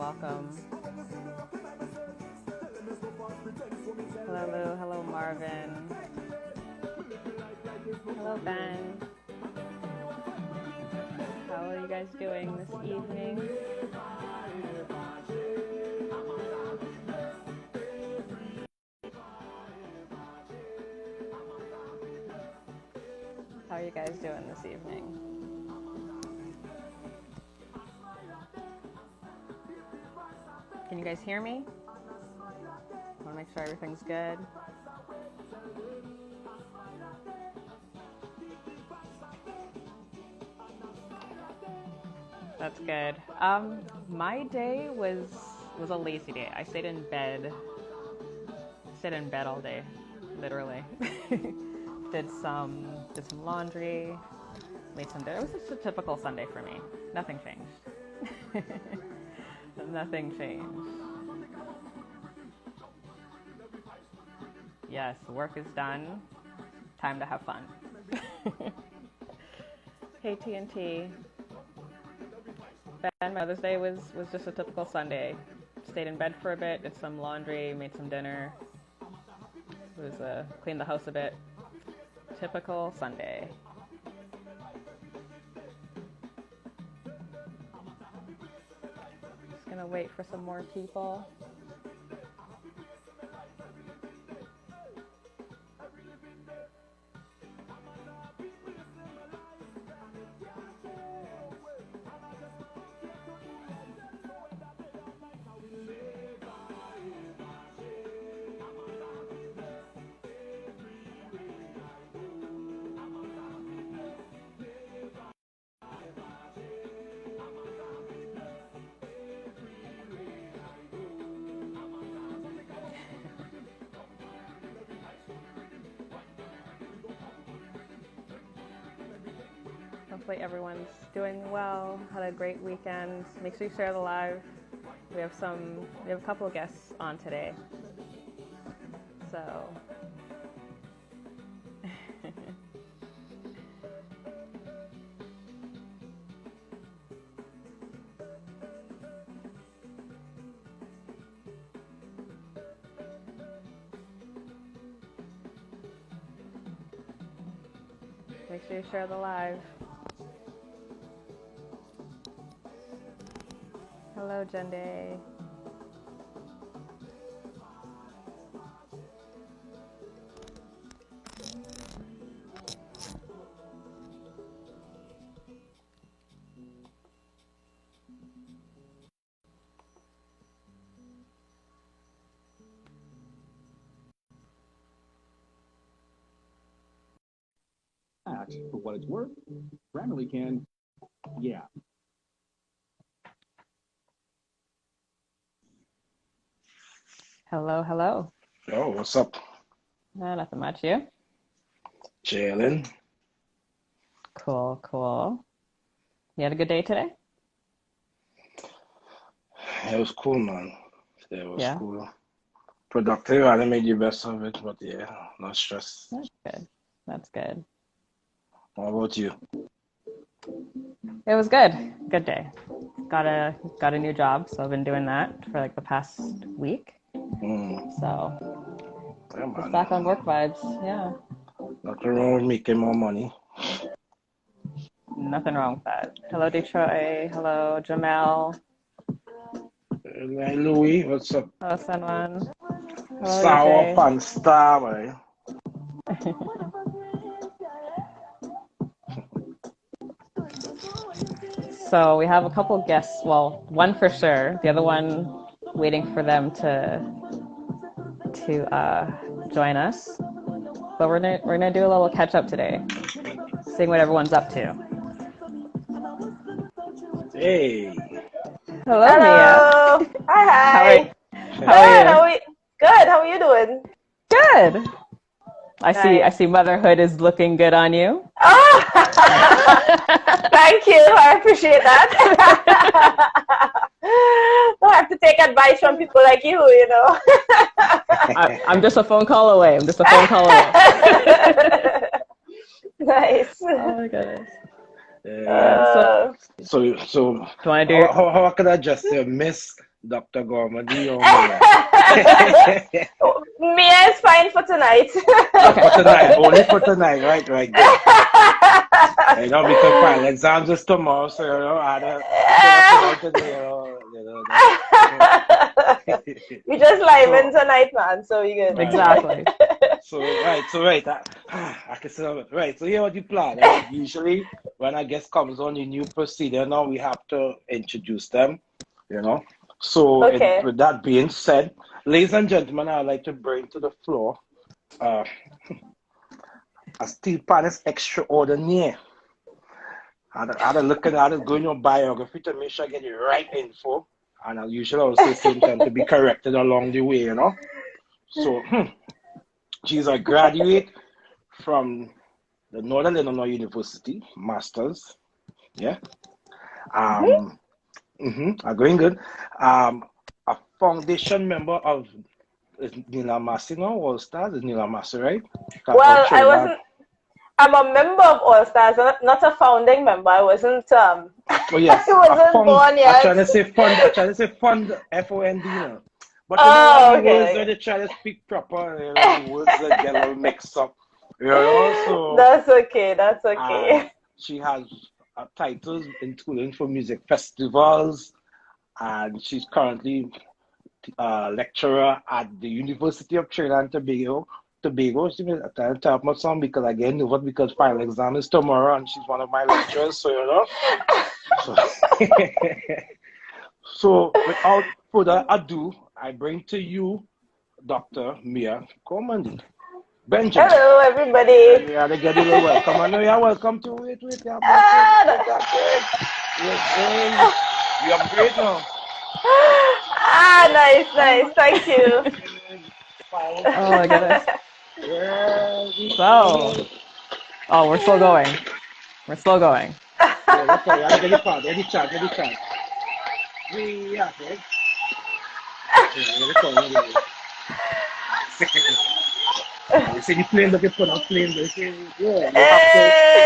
welcome. Hello, Lou. Hello, Marvin. Hello, Ben. How are you guys doing this evening? How are you guys doing this evening? Can you guys hear me? I want to make sure everything's good. That's good. My day was a lazy day. I stayed in bed all day, literally. did some laundry, made some dinner. It was just a typical Sunday for me. Nothing changed. Nothing changed. Yes, work is done. Time to have fun. Hey TNT. Ben, Mother's Day was just a typical Sunday. Stayed in bed for a bit, did some laundry, made some dinner. It was cleaned the house a bit. Typical Sunday. Just gonna wait for some more people. Hopefully everyone's doing well, had a great weekend. Make sure you share the live. We have a couple of guests on today. So make sure you share the live. Hello, Jende. For what it's worth, Grammarly can, yeah. Hello, hello. Oh, what's up? Nothing much, you? Chilling. Cool, cool. You had a good day today? It was cool, man. It was Yeah. cool. Productive. I didn't make the best of it, but yeah, no stress. That's good. That's good. What about you? It was good. Good day. Got a new job, so I've been doing that for like the past week. So Yeah, just man. back on work vibes. Yeah. Nothing wrong with making more money. Nothing wrong with that. Hello, Detroit. Hello, Jamel. Hey, Louis, what's up? Hello, Sunwan. Hello, Sour EJ. Pan Star, man. So we have a couple guests. Well, one for sure. The other one waiting for them to join us. But we're gonna do a little catch up today, seeing what everyone's up to. Hey. Hello, Hello. Mia. Hi. How are you? Good. How are you doing? Good. I Nice. see motherhood is looking good on you. Oh, thank you. I appreciate that. I have to take advice from people like you know. I'm just a phone call away. Nice. Oh my goodness. Yeah. So Do you want to do? how can I just say, Miss Dr. Gormandy or Mia is fine for tonight. for tonight, only for tonight, right? Good. Because final exams is tomorrow, so I don't We just live in tonight, man. So we good. Exactly. So I can say that. Right. So here what you plan. Right? Usually when a guest comes on the new procedure, now we have to introduce them. So with that being said, ladies and gentlemen, I'd like to bring to the floor a SteelPan extraordinaire. I had a look at it, going your biography to make sure I get the right info. And I usually also same time to be corrected along the way, So she's a graduate from the Northern Illinois University, Masters. Yeah. I'm going good. A foundation member of Nila Massey now, All Stars. Is Nila Massey, right? Well, I'm a member of All Stars, not a founding member. I wasn't. Oh yes. I wasn't born yet. I'm trying to say fund. F-O-N-D now. But words when they try to speak proper, words that get a little mixed up. So that's okay. She has titles including for music festivals, and she's currently a lecturer at the University of Trinidad and Tobago. She may tell my son because again, because final exam is tomorrow, and she's one of my lecturers. So So without further ado, I bring to you Dr. Mia Gormandy. Benjamin. Hello, everybody. Yeah, they get a little welcome. I know you're welcome to it. Yeah, you are great now. Nice. Thank you. Oh my goodness. So, we're still going. Okay, I'll get the part. Get the chat. Yeah, right? You see the plane that you put on plane, you have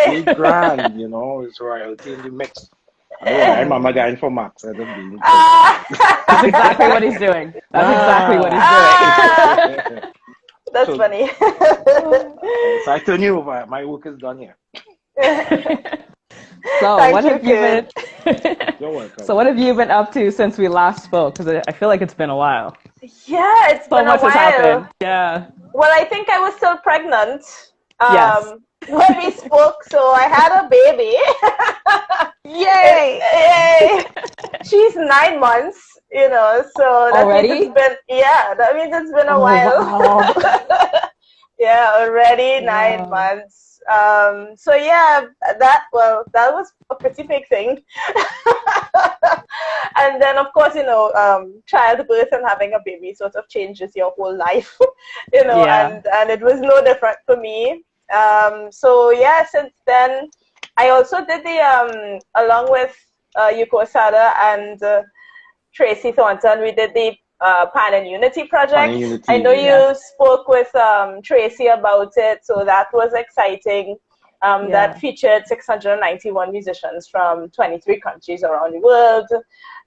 to be grand, it's royalty in the mix. I'm a guy for Max. That's exactly what he's doing. That's funny. So I turn you over. My work is done here. So what have you been? You're welcome. So what have you been up to since we last spoke? Because I feel like it's been a while. Yeah, it's been a while. So much has happened. Yeah. Well, I think I was still pregnant Yes. when we spoke, so I had a baby. Yay! Yay! She's 9 months, so that already? means that means it's been a while. Wow. Yeah, already 9 months. So yeah, that was a pretty big thing. And then of course, childbirth and having a baby sort of changes your whole life, and it was no different for me. So yeah, since then, I also did the, along with Yuko Sada and Tracy Thornton, we did the Pan and Unity project. I know you spoke with Tracy about it, so that was exciting. That featured 691 musicians from 23 countries around the world.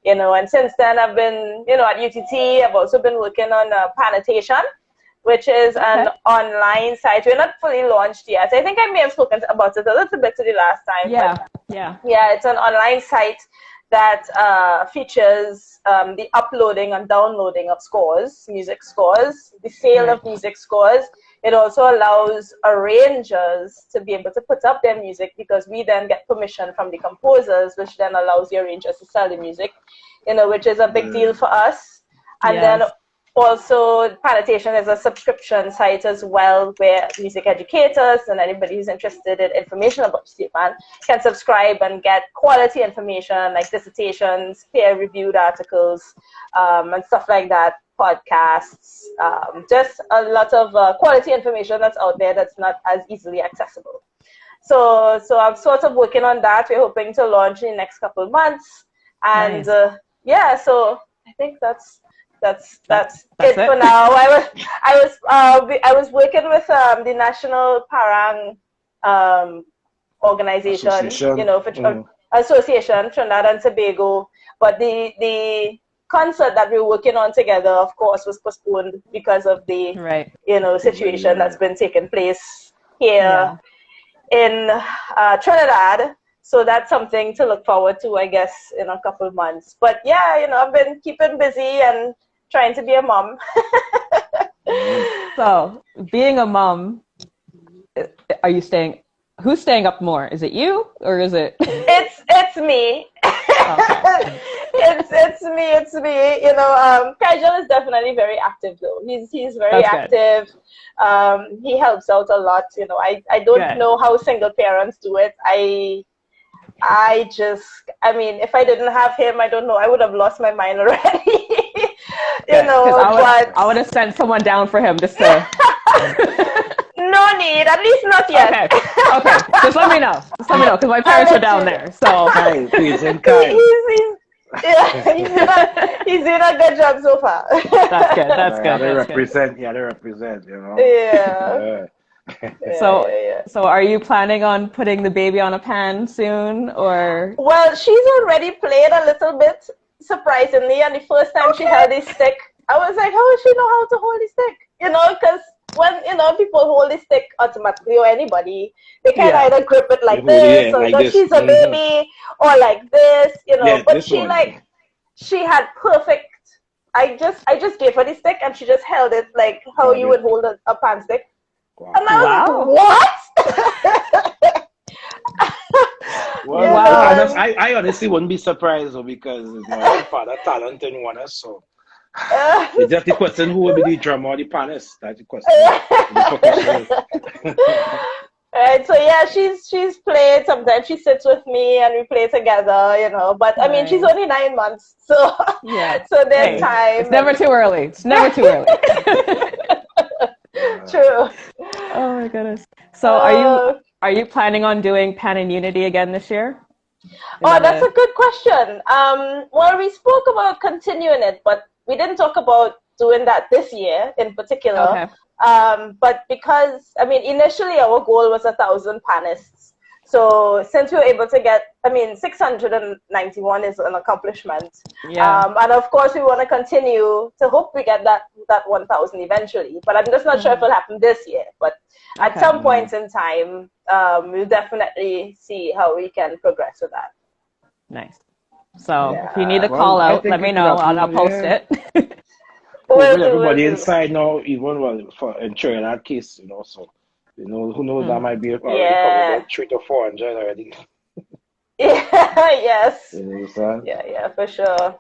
And since then I've been, at UTT, I've also been working on Pannotation, which is an online site. We're not fully launched yet. I think I may have spoken about it a little bit to the last time. Yeah, it's an online site that features the uploading and downloading of scores, music scores, the sale of music scores. It also allows arrangers to be able to put up their music because we then get permission from the composers, which then allows the arrangers to sell the music, which is a big deal for us. And then also, Pannotation is a subscription site as well, where music educators and anybody who's interested in information about SteelPan can subscribe and get quality information like dissertations, peer-reviewed articles, and stuff like that, podcasts, just a lot of quality information that's out there that's not as easily accessible. So I'm sort of working on that. We're hoping to launch in the next couple of months. And so I think that's it for now. I was working with the National Parang organization, for Association Trinidad and Tobago, but the concert that we were working on together, of course, was postponed because of the, situation that's been taking place here in Trinidad. So that's something to look forward to, I guess, in a couple of months. But yeah, I've been keeping busy and trying to be a mom. So, being a mom, who's staying up more? Is it you or is it? It's me. Okay. It's me. Kajal is definitely very active though. He's very active. He helps out a lot. I don't know how single parents do it. If I didn't have him, I don't know, I would have lost my mind already. I would have sent someone down for him just to. No need, at least not yet. Okay. Just let me know, because my parents are down there. So he's doing a good job so far. That's good. That's good. They represent. Yeah. So are you planning on putting the baby on a pan soon, or? Well, she's already played a little bit, surprisingly, and the first time she held the stick, I was like, how does she know how to hold the stick? Because when, people hold the stick automatically, or anybody, they can either grip it like this, or like she's a baby, or like this, but she had perfect, I just gave her the stick, and she just held it like how you would hold a pan stick. Wow. And I was like, what? Well, I honestly wouldn't be surprised though, because my father talent in one, so it's just the question who will be the drummer or the Pannist. That's the question. Right, so yeah, she's played. Sometimes she sits with me and we play together, But I mean, she's only 9 months, so so there's time. It's never too early. True. Oh my goodness. So are you planning on doing Pan and Unity again this year? That's a good question. Well, we spoke about continuing it, but we didn't talk about doing that this year in particular. Okay. But because, initially our goal was 1,000 Pannists. So since we were able to get, 691 is an accomplishment. Yeah. And of course we want to continue to hope we get that 1,000 eventually. But I'm just not sure if it'll happen this year. But at some points in time, we'll definitely see how we can progress with that. Nice. So if you need a call out, let me know and I'll post it. Everybody inside now, even in Trinidad case, so who knows, that might be already about 300 to 400 already. Yes. Yeah, for sure.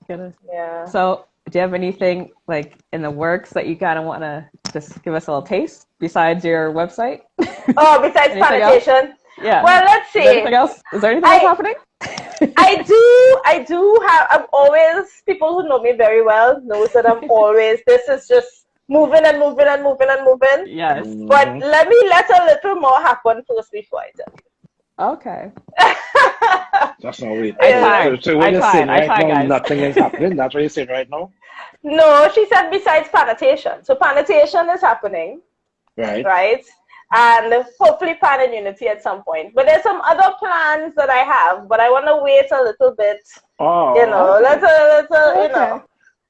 Goodness. Yeah. So do you have anything like in the works that you kind of want to just give us a little taste besides your website? Besides sanitation? Yeah. Well, let's see. Anything else? Is there anything else happening? I do have, I'm always, people who know me very well knows that I'm always, this is just moving and moving and moving and moving. Yes. But let me let a little more happen first before I tell you. Okay. That's not weird. So what you're saying right now, guys. nothing is happening. That's what you're saying right now? No, she said besides sanitation. So sanitation is happening. Right? And hopefully Pan and Unity at some point. But there's some other plans that I have, but I want to wait a little bit.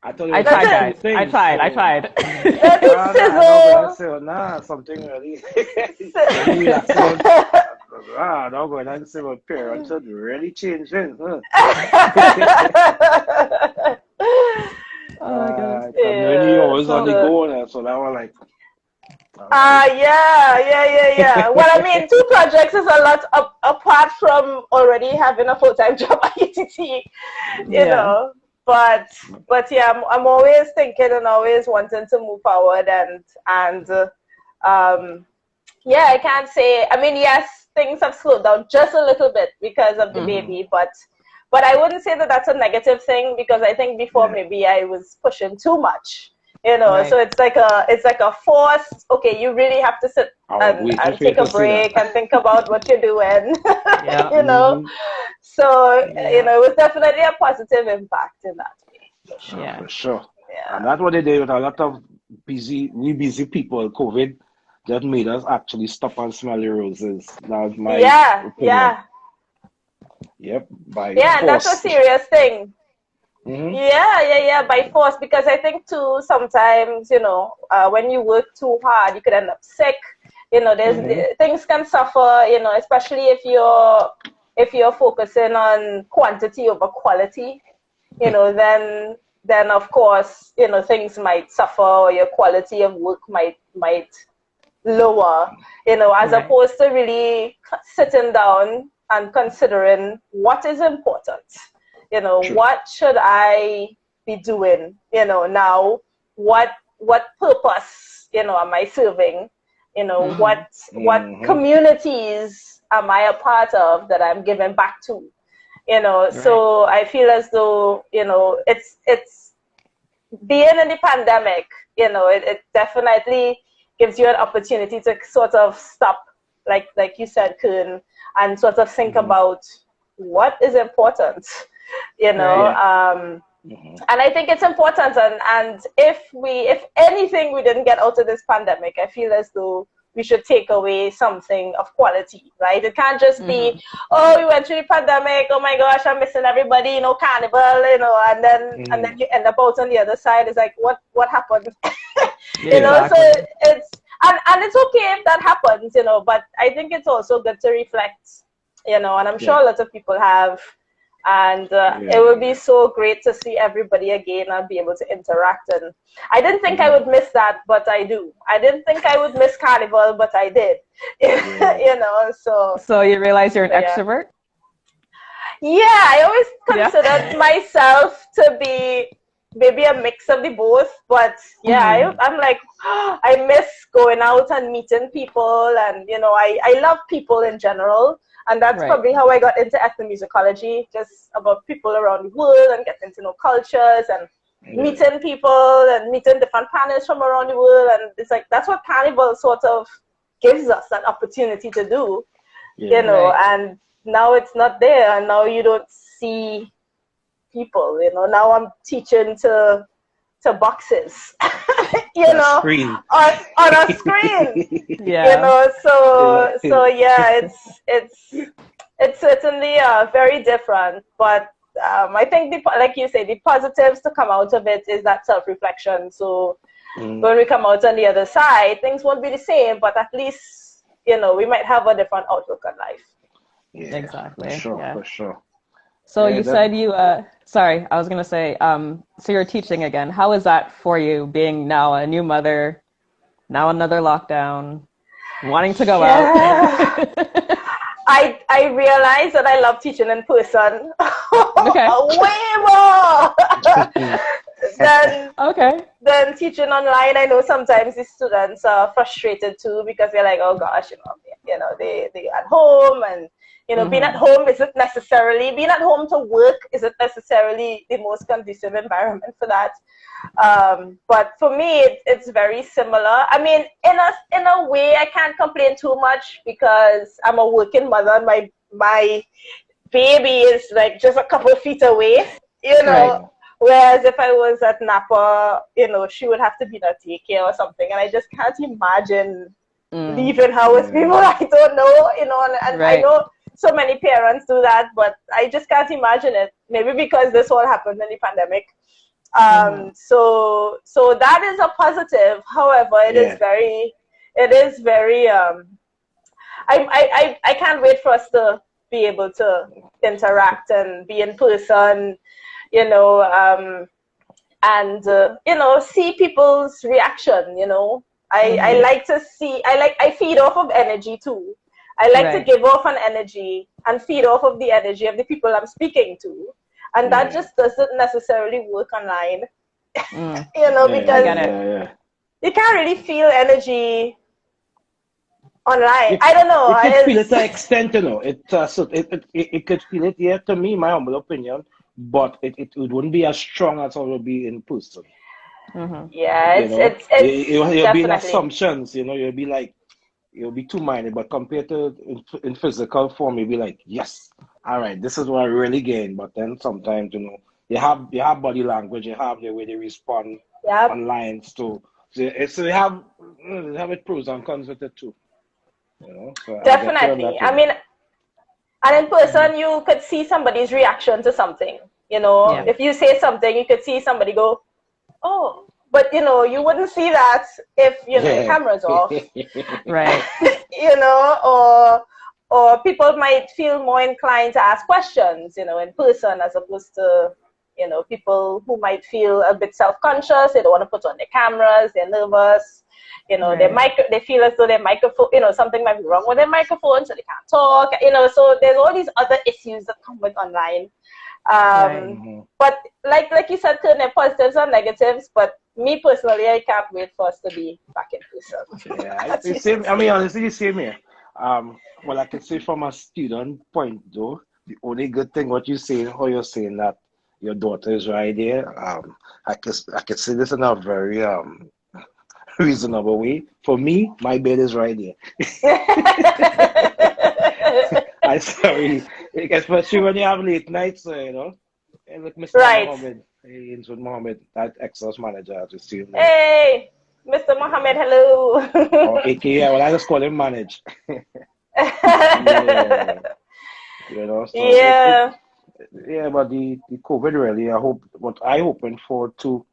I tried, guys. I tried. Let it sizzle. Something really. Not going to say what parents are really changing. Oh my goodness. You always on the go now, so that was like. Yeah. Well, 2 projects is a lot apart from already having a full-time job at UTT, you know. But yeah, I'm always thinking and always wanting to move forward and I can't say. Yes, things have slowed down just a little bit because of the baby, but I wouldn't say that that's a negative thing, because I think before maybe I was pushing too much. So it's like a force. Okay, you really have to sit and take a break and think about what you're doing. So it was definitely a positive impact in that way. For sure. Yeah. And that's what they did with a lot of busy people. COVID just made us actually stop and smell the roses. That was my opinion. Yeah. Yep. And that's a serious thing. Yeah, by force, because I think too sometimes, when you work too hard, you could end up sick. There's things can suffer, especially if you're focusing on quantity over quality, then of course, things might suffer, or your quality of work might lower, as opposed to really sitting down and considering what is important. True. What should I be doing? Now, what purpose, am I serving? What communities am I a part of that I'm giving back to? So I feel as though, it's being in the pandemic, it definitely gives you an opportunity to sort of stop, like you said, Kern, and sort of think about what is important, and I think it's important, and if anything we didn't get out of this pandemic, I feel as though we should take away something of quality, right? It can't just be, oh, we went through the pandemic, oh my gosh, I'm missing everybody, carnival, and then you end up out on the other side. It's like, what happened? Exactly. So it's and it's okay if that happens, but I think it's also good to reflect, and I'm sure a lot of people have. And it would be so great to see everybody again and be able to interact. And I didn't think I would miss that, but I do. I didn't think I would miss Carnival, but I did. So you realize you're an extrovert? Yeah, I always considered myself to be maybe a mix of the both. But I'm like, I miss going out and meeting people. And, I love people in general. And that's probably how I got into ethnomusicology, just about people around the world and getting to know cultures and meeting people and meeting different Pannists from around the world. And it's like, that's what Carnival sort of gives us that opportunity to do, and now it's not there. And now you don't see people, now I'm teaching to boxes, on a screen. It's certainly very different, but I think like you say, the positives to come out of it is that self-reflection. So when we come out on the other side, things won't be the same, but at least we might have a different outlook on life. Exactly. For sure. So you said sorry, I was going to say, so you're teaching again. How is that for you, being now a new mother, now another lockdown, wanting to go out? I realize that I love teaching in person way more than teaching online. I know sometimes the students are frustrated too, because they're like, oh gosh, they're at home, and being at home being at home to work isn't necessarily the most conducive environment for that. But for me, it's very similar. I mean, in a way, I can't complain too much because I'm a working mother, and my baby is like just a couple of feet away, Whereas if I was at Napa, she would have to be in a daycare or something, and I just can't imagine leaving her with people I don't know, and I know so many parents do that, but I just can't imagine it. Maybe because this all happened in the pandemic. So that is a positive. However, it is very I can't wait for us to be able to interact and be in person, and see people's reaction. I like to see. I feed off of energy too. I like to give off an energy and feed off of the energy of the people I'm speaking to, and that just doesn't necessarily work online. Because you can't really feel energy online. I don't know. You could feel it to an extent, it could feel it. To me, my humble opinion, but it wouldn't be as strong as it would be in person. Yeah, it'll be in assumptions. You'll be like, you'll be too-minded. But compared to in physical form, you'll be like, yes, all right, this is what I really gain. But then sometimes, you have body language, you have the way they respond online. So you have it pros and cons with it too. So definitely. I mean, and in person, you could see somebody's reaction to something. You know, Yeah. if you say something, you could see somebody go, oh, but you know, you wouldn't see that if, you know, your camera's off. Right. You know, or people might feel more inclined to ask questions, you know, in person as opposed to, you know, people who might feel a bit self-conscious. They don't want to put on their cameras. They're nervous. You know, Right. they feel as though their microphone, you know, something might be wrong with their microphone, so they can't talk. You know, so there's all these other issues that come with online. Right. But like you said, there are positives and negatives. But me personally, I can't wait for us to be back in person. Yeah, it's same. I mean, honestly, it's same here. Well, I can say from a student point though, the only good thing what you say, how you're saying that your daughter is right there. I can say this in a very reasonable way. For me, my bed is right there. I'm sorry, especially when you have late nights, you know. Hey, look, Mr. Right. Mohammed, hey, Innswood Mohammed, that Exos manager, to see him. Hey, Mr. Mohammed, hello. Or AKA, well, I just call him manage. Yeah, you know. So Yeah. yeah, but the COVID really, I hope what I hoping for too.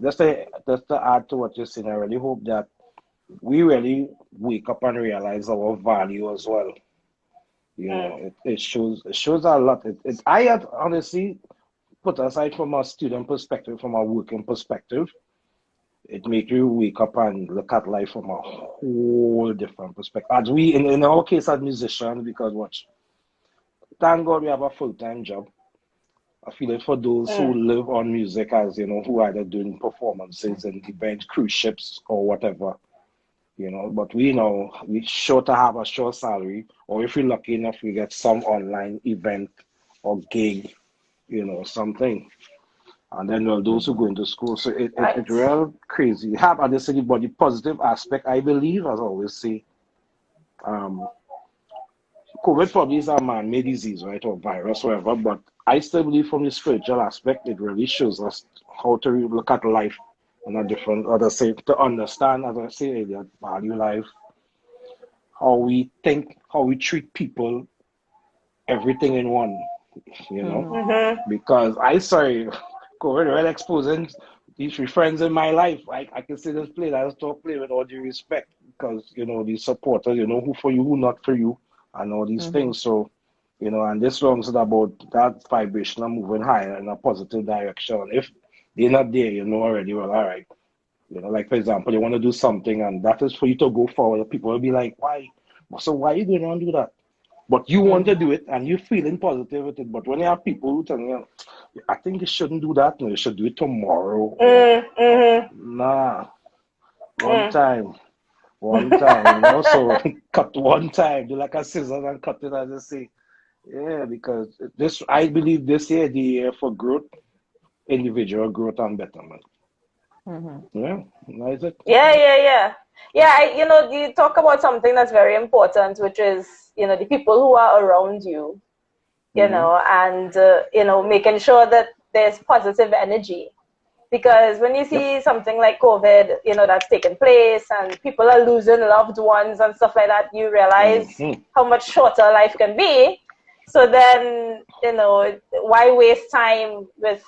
Just to add to what you're saying, I really hope that we really wake up and realize our value as well. You know, it shows a lot. I had honestly put aside from a student perspective, from a working perspective, it makes you wake up and look at life from a whole different perspective. As we in our case as musicians, because watch, thank God we have a full-time job. I feel it for those who live on music, as you know, who are either doing performances and events, cruise ships or whatever, you know. But we know we sure to have a sure salary, or if we're lucky enough, we get some online event or gig, you know, something. And then well, those who go into school, so it's real crazy. You have other city, but the positive aspect, I believe, as I always say, COVID probably is a man-made disease, right, or virus, whatever. But I still believe, from the spiritual aspect, it really shows us how to look at life in a different, other say, to understand, as I say earlier, value life, how we think, how we treat people, everything in one, you know. Because COVID really exposing these three friends in my life. I can say this play, I just talk play with all due respect, because, you know, these supporters, you know, who for you, who not for you, and all these things. So, you know, and this song is about that vibration of moving higher in a positive direction. If they're not there, you know already, well, all right. You know, like, for example, you want to do something, and that is for you to go forward. People will be like, why? So why are you going to do that? But you want to do it, and you're feeling positive with it. But when you have people who tell you, I think you shouldn't do that, no, you should do it tomorrow. Nah, one time, you know, so cut one time, do like a scissors and cut it, as I say. Yeah, because this, I believe this year, the year for growth, individual growth and betterment. Yeah, is it? Yeah. You know, you talk about something that's very important, which is, you know, the people who are around you, you know, and, you know, making sure that there's positive energy. Because when you see something like COVID, you know, that's taken place and people are losing loved ones and stuff like that, you realize how much shorter life can be. So then, you know, why waste time with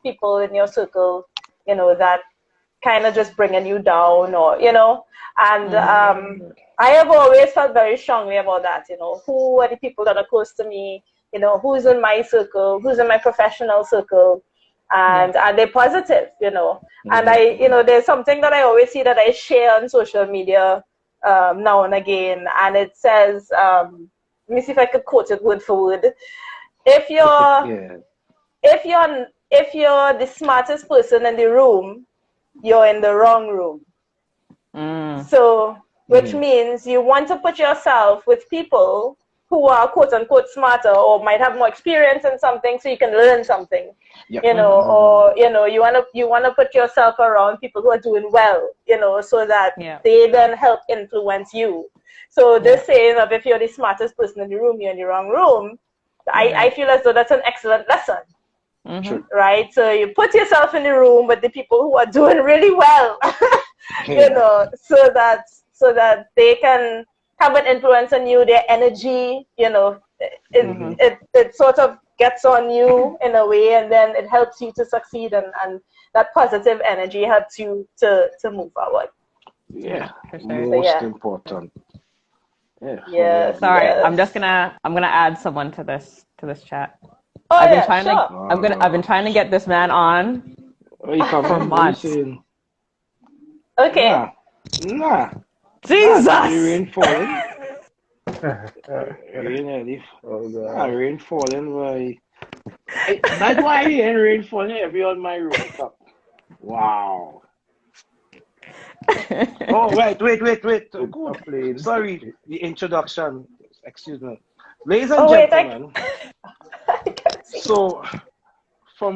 people in your circle, you know, that kind of just bringing you down, or, you know. And I have always felt very strongly about that, you know, who are the people that are close to me, you know, who's in my circle, who's in my professional circle, and are they positive, you know. And I, you know, there's something that I always see that I share on social media now and again, and it says, let me see if I could quote it word for word. If you're the smartest person in the room, you're in the wrong room. So, which means you want to put yourself with people who are quote unquote smarter, or might have more experience in something, so you can learn something. You know, or, you know, you wanna put yourself around people who are doing well, you know, so that they then help influence you. So this saying of, if you're the smartest person in the room, you're in the wrong room, I feel as though that's an excellent lesson. Right? So you put yourself in the room with the people who are doing really well, you know, so that they can have an influence on you, their energy, you know, it sort of gets on you in a way, and then it helps you to succeed, and that positive energy helps you to move forward. Yeah, For sure. most important. Yeah. Yes. Sorry, yes. I'm gonna add someone to this chat. Oh I've been yeah, trying sure. to I've been trying to get this man on Where you coming? for What you months. saying? Okay. Nah. Jesus! Rain falling. Rain, Oh nah, God. rain falling. Boy. That's why I hear rain falling every on my rooftop. Wow. Oh, wait. It's a Good. plane. Sorry, the introduction. Excuse me. Ladies and Oh wait, gentlemen, I can't see. so let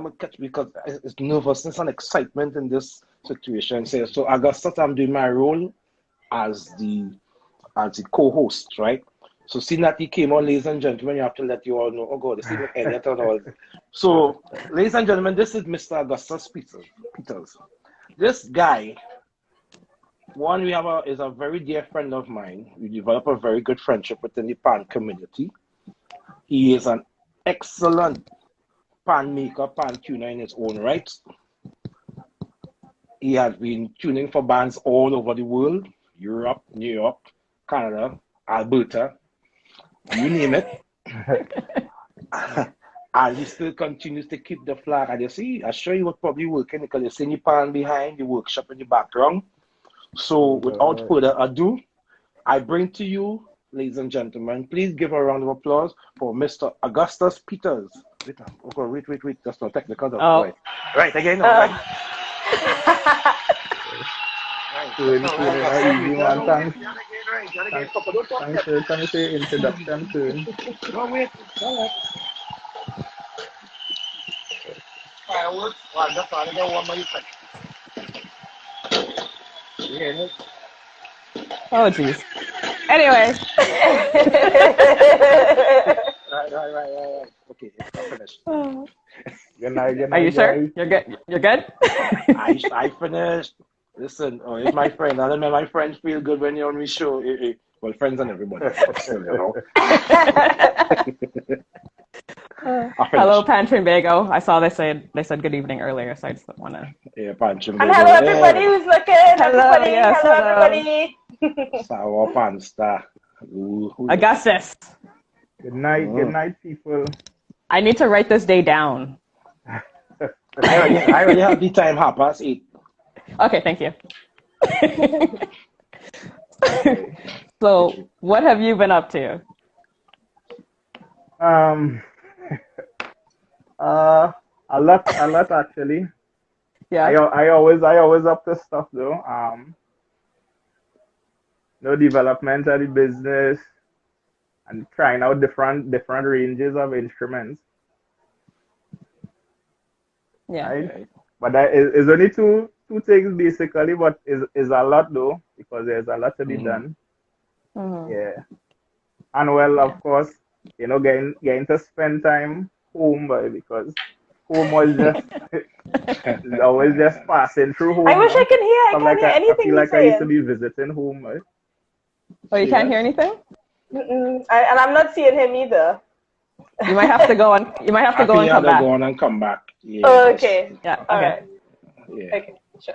me catch because it's nervousness and excitement in this situation. So Augustus, I'm doing my role as the co-host, right? So seeing that he came on, ladies and gentlemen, you have to let you all know. Oh God, this is Elliot and all. So, ladies and gentlemen, this is Mr. Augustus Peters. This guy, is a very dear friend of mine. We develop a very good friendship within the pan community. He is an excellent pan maker, pan tuner in his own right. He has been tuning for bands all over the world, Europe, New York, Canada, Alberta, you name it. And he still continues to keep the flag. And you see, I sure he was probably working because you see the pan behind the workshop in the background. So without further ado, I bring to you, ladies and gentlemen, please give a round of applause for Mr. Augustus Peters. Wait. That's not technical. Oh. Right, again. Right. Easy one. Thanks. Thanks for the introduction to No, wait. All right. Fireworks. Well, that's all I got one more thing. Yeah. Oh jeez. Anyway. Right. Okay, I'm finished. Good night, Are you sure? guys. You're good? You're good? I finished. Listen, it's my friend. I don't make my friends feel good when you're on my show. Well, friends and everybody, but still, you know. Hello, Pantrimbago. I saw they said good evening earlier, so I just want to. Yeah, Pantrimbago. And hello everybody who's looking. Hello, yes, hello hello. everybody. Sour Pansta. Augustus. Good night, people. I need to write this day down. I already have the time 8:30. Okay, thank you. So, what have you been up to? A lot actually. Yeah. I always up to stuff though. Development of the business and trying out different ranges of instruments. Yeah. Right? But that is only two things basically, but is a lot though, because there's a lot to be done. Mm-hmm. Yeah. And well, of course, getting to spend time home, because home was just always just passing through home. I wish I could hear. I can't hear anything I feel like you're I used to saying. be visiting home. Right? Oh, you can't hear anything? And I'm not seeing him either. You might have to go on. You might have to go and come back. Go on and come back. Yeah. Oh, okay. Yeah. All Okay. right. Yeah. Okay. Sure.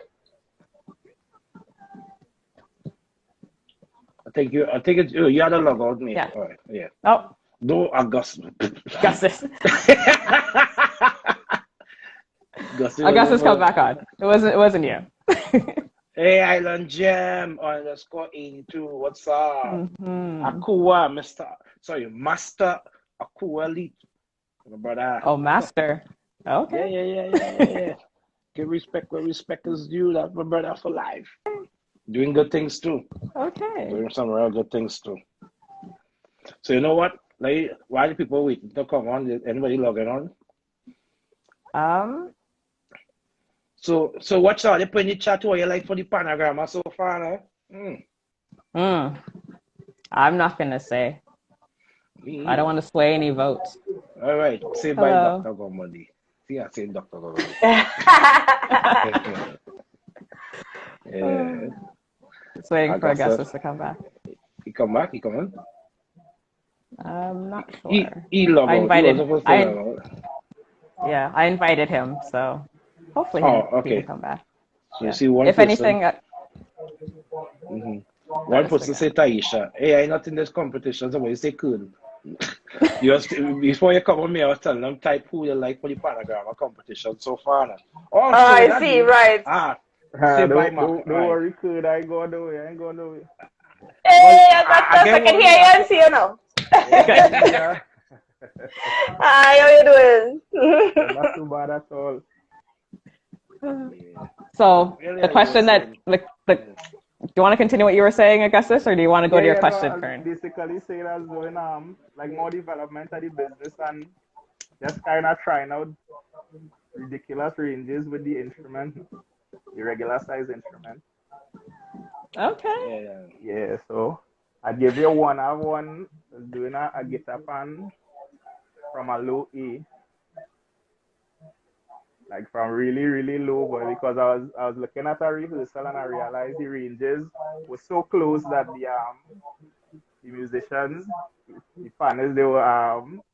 I think it's you had a log out, mate. Yeah. All right. Yeah. Oh, No, Augustus. Augustus. Augustus, come back on. It wasn't you. Hey, Island Gem _82. What's up? Mm-hmm. Master Akua Elite. My brother. Oh, master. Okay. Yeah. Give respect where respect is due. That's my brother for life. Doing good things too. Okay. Doing some real good things too. So you know what? Like, why do people waiting to come on? Is anybody logging on? So what's all they put in the chat what you like for the panorama so far, I'm not gonna say. I don't want to sway any votes. All right. Say bye, Dr. Gormandy. See, I say Dr. Gormandy. Yeah. Just waiting for Augustus to come back. He come back? He come on? I'm not He sure. he log I out. He was invited. supposed to log out. Yeah, I invited him, so hopefully Oh, he can okay. come back. So you Yeah. see one If person. anything, Mm-hmm. I One just person forgot. say Taisha, hey, I'm not in this competition, so you say cool. Before you come on me, I was telling them type who you like for the Panagrama competition so far. Now. Oh, Also, I that see, means, right. say bye, Don't, Mark. don't, don't Right. worry, kid. I ain't going nowhere. I ain't going nowhere. Well, Hey, I Augustus, I get can worried hear you that. and see you now. Yeah, Good. me neither. Hi, how you Yeah, doing? not too bad at all. Yeah. So Really, the I was question that saying. the do you want to continue what you were saying, Augustus, or do you want to go Yeah, to your yeah, no, question, I was Kern? basically saying I was doing like more development of the business and just kind of trying out ridiculous ranges with the instrument, the regular size instrument. Okay. Yeah. Yeah, so I give you one. I have one I was doing a guitar pan from a low A, like from really, really low, but because I was looking at a rehearsal and I realized the ranges were so close that the musicians, the panels, they were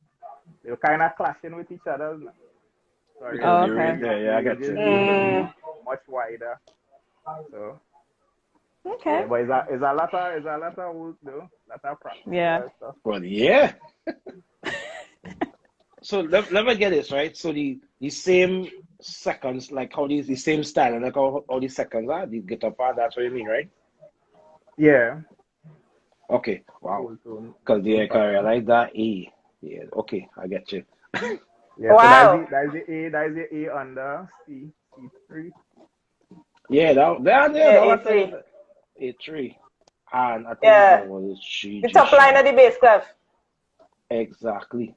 kind of clashing with each other. So I Because Oh, the realized okay. rate, the yeah, I got ranges you. need to be Mm. much wider. So Okay. yeah, but it's a lot of work though, lot of practice Yeah. and stuff. But yeah. So let me get this right. So the same seconds, like how the same style, like how the seconds are, the guitar part. That's what you mean, right? Yeah, Okay. Wow. whole tone, Because yeah, I can pattern. realize that A. Yeah. Okay, I get you. Yeah, so that's Wow. the that's the A that's the A under C3. Yeah, Yeah, that was A3. A3, and I think Yeah. that was G The G top line of sharp. the bass clef. Exactly.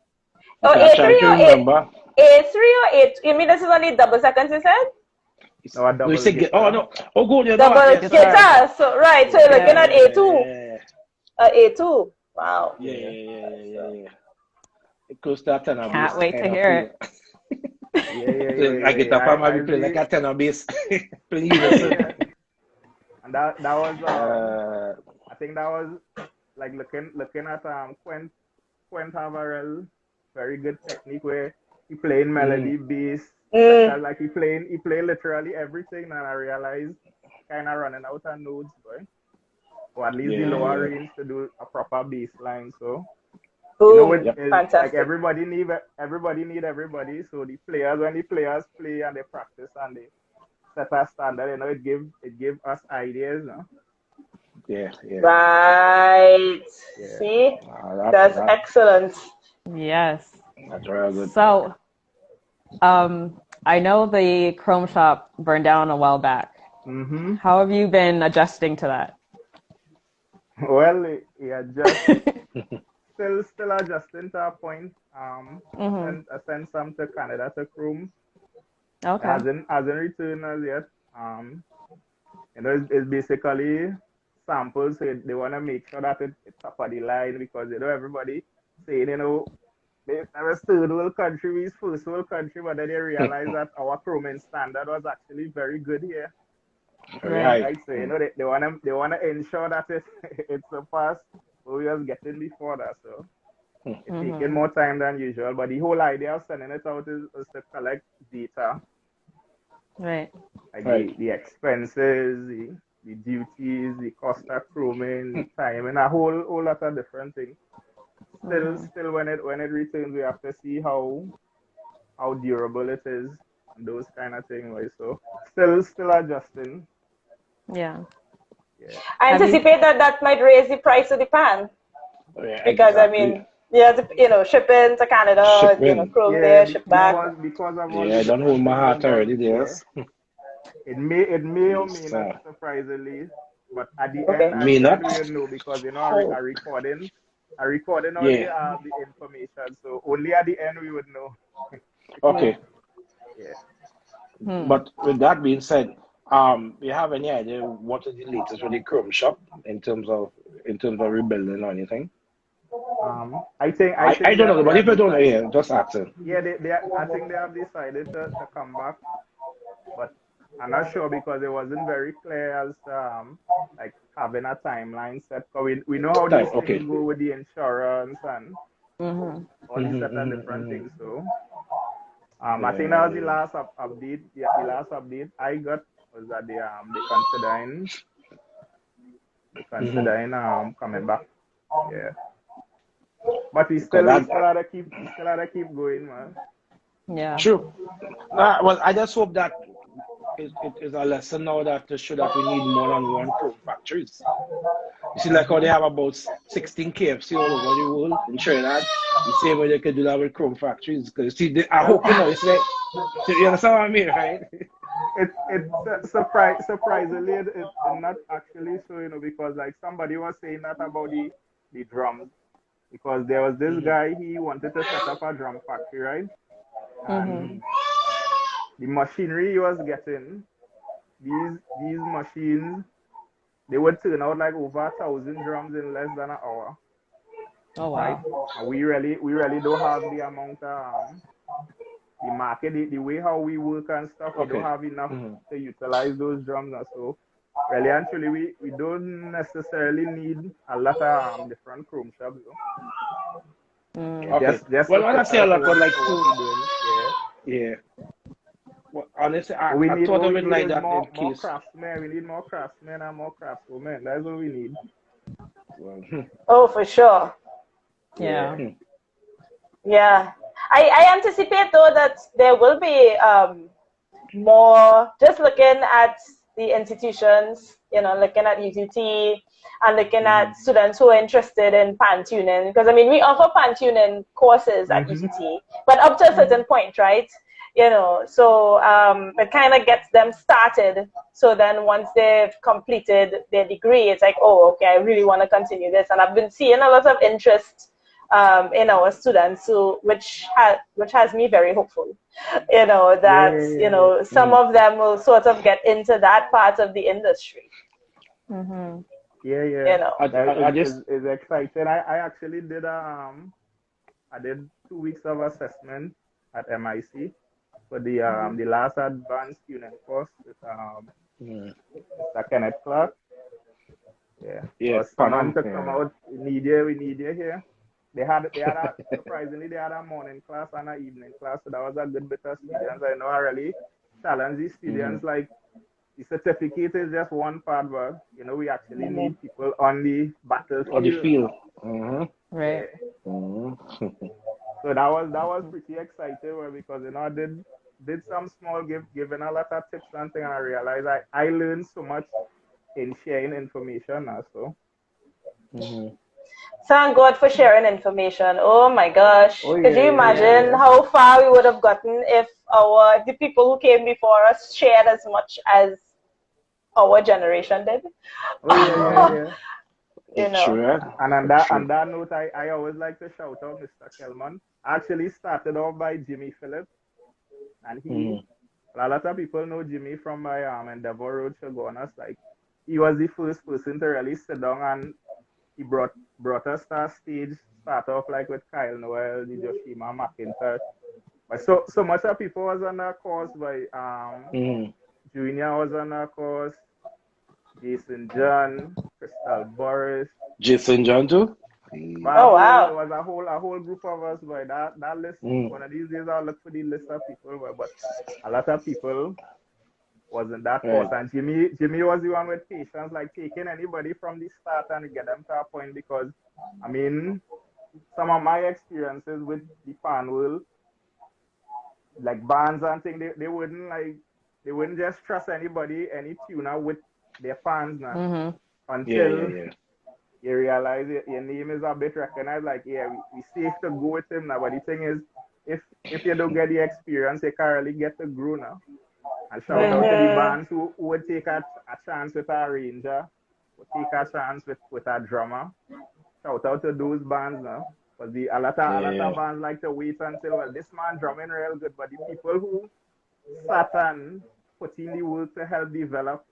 Oh, Because I'm trying A3 to or remember. A3 or A2? You mean this is only double seconds, you said? No, a No, you double say oh guitar. no, oh good, you know what? Double Yeah, sorry Guitar. about that. guitar. So, right. So Yeah, you're Yeah, looking Yeah. at yeah, yeah, A2. yeah, A2. Wow. yeah, yeah. yeah, yeah, yeah, So, yeah, yeah. Close to a tenor Can't bass wait to kind of hear feel. it. yeah, yeah, So yeah, I yeah, get yeah. up and I maybe play like see. a tenor bass, play Yeah, unison. yeah. And that was Uh, I think that was like looking at Quent Havarel, very good technique where he playing mm, melody, bass, Mm. second, like he playing literally everything, and I realized kind of running out of notes, boy, or at least the yeah, lower yeah. range to do a proper bass line. So Boom. Yep. like Fantastic. everybody. So the players when the players play and they practice and they set a standard, it give us ideas, no? Yeah, yeah. Right. Yeah. See? That That's that excellent. Yes. that's real good. So, I know the Chrome shop burned down a while back. Mm-hmm. How have you been adjusting to that? Well, yeah, just still adjusting to a point. Mm-hmm. I sent some to Canada to Chrome. It Okay. hasn't returned as yet. It's basically samples. So they want to make sure that it's top of the line because everybody saying they never third world country, we first world country, but then they realize that our Chromium standard was actually very good here. Very Right. high. Right, so they wanna ensure that it surpassed what we was getting before that. So it's taking Mm-hmm. more time than usual. But the whole idea of sending it out is to collect data, Right. like Right. the expenses, the duties, the cost of chroming, the time, and a whole lot of different things. Mm-hmm. Still when it returns, we have to see how durable it is and those kind of things. Right? So still adjusting. Yeah. Yeah. I Have you? anticipate that might raise the price of the pan Yeah, because I exactly. mean, yeah, shipping to Canada, Shipping. Chrome Yeah, there, ship back. because of all Yeah, the I don't hold different my things heart involved. already, Yeah, yes. it may or Yes, may not sir. surprisingly, but at the end Okay. at Me the not. end we will know because Oh. a recording only Yeah. the information, so only at the end we would know. Okay. Yeah. Hmm. But with that being said, you have any idea what is the latest with the Chrome shop in terms of rebuilding or anything? I think I don't know, they but have if you don't know, decided. yeah, just asking. Yeah, I think they have decided to come back, but I'm not sure because it wasn't very clear as like having a timeline set. Cause we know how these Okay. things go with the insurance and all these set of different things. So I think that was the last update. Yeah, the last update I got was that they considering coming back. Yeah. But we still had to keep going, man. Yeah. True. Well, I just hope that it is a lesson now that to show that we need more than one chrome factories. You see, like how they have about 16 KFC all over the world in Trinidad. The same way they could do that with chrome factories. Because you see, I hope it's like, you understand what I mean, right? It's surprisingly it's not actually so, because like somebody was saying that about the drums. Because there was this guy, he wanted to set up a drum factory, right? And the machinery he was getting, these machines, they would turn out like over 1,000 drums in less than an hour. Oh wow! Right? And we really don't have the amount of the market, the way how we work and stuff. We don't have enough to utilize those drums, and so really and truly we don't necessarily need a lot of different chrome shops. Just well, when I say a lot, but like yeah. Well, honestly, I need thought of it like that more, in case. Craftsmen. We need more craftsmen and more craftswomen. That's what we need. Well, Oh, for sure. Yeah. Yeah. I anticipate though that there will be more, just looking at the institutions, looking at UTT and looking at students who are interested in pan tuning. Because I mean, we offer pan tuning courses at UTT, but up to a certain point, right? So it kind of gets them started. So then once they've completed their degree, it's like, oh, okay, I really want to continue this. And I've been seeing a lot of interest in our students, which has me very hopeful. That some of them will sort of get into that part of the industry. Yeah. I just is exciting. I actually did I did 2 weeks of assessment at MIC for the last advanced tuning course with Mr. Kenneth Clark. Yeah. Someone to come out. We need you here. They had surprisingly they had a morning class and an evening class, so that was a good bit of students. I know I really challenge these students. Like the certificate is just one part, but we actually need people on the battlefield. On the field. Right. So that was pretty exciting, because I did some small giving a lot of tips and things, and I realized I learned so much in sharing information also. Thank God for sharing information. Oh my gosh. Could you imagine how far we would have gotten if the people who came before us shared as much as our generation did? Sure. And on that note, I always like to shout out Mr. Kelman. I actually started off by Jimmy Phillips, and a lot of people know Jimmy from my Endeavor Road Shogunas. Like, he was the first person to really sit down, and he brought us to stage, start off like with Kyle Noel, the Joshima McIntosh. But so much of people was on that course. By Junior was on that course, Jason John, Crystal Boris. Jason John too? Oh wow! There was a whole group of us, but that list. One of these days I'll look for the list of people, but a lot of people wasn't that course. And Jimmy was the one with patience, like taking anybody from the start and get them to a point, because I mean, some of my experiences with the pan world, like bands and things, they wouldn't just trust any tuner with their fans now until you realize your name is a bit recognized. Like, we safe to go with him now. But the thing is, if you don't get the experience, you can't really get to grow now. And shout out to the bands who would take a chance with a arranger, would take a chance with a drummer. Shout out to those bands now. Because a lot of bands like to wait until, well, this man drumming real good. But the people who sat and put in the work to help develop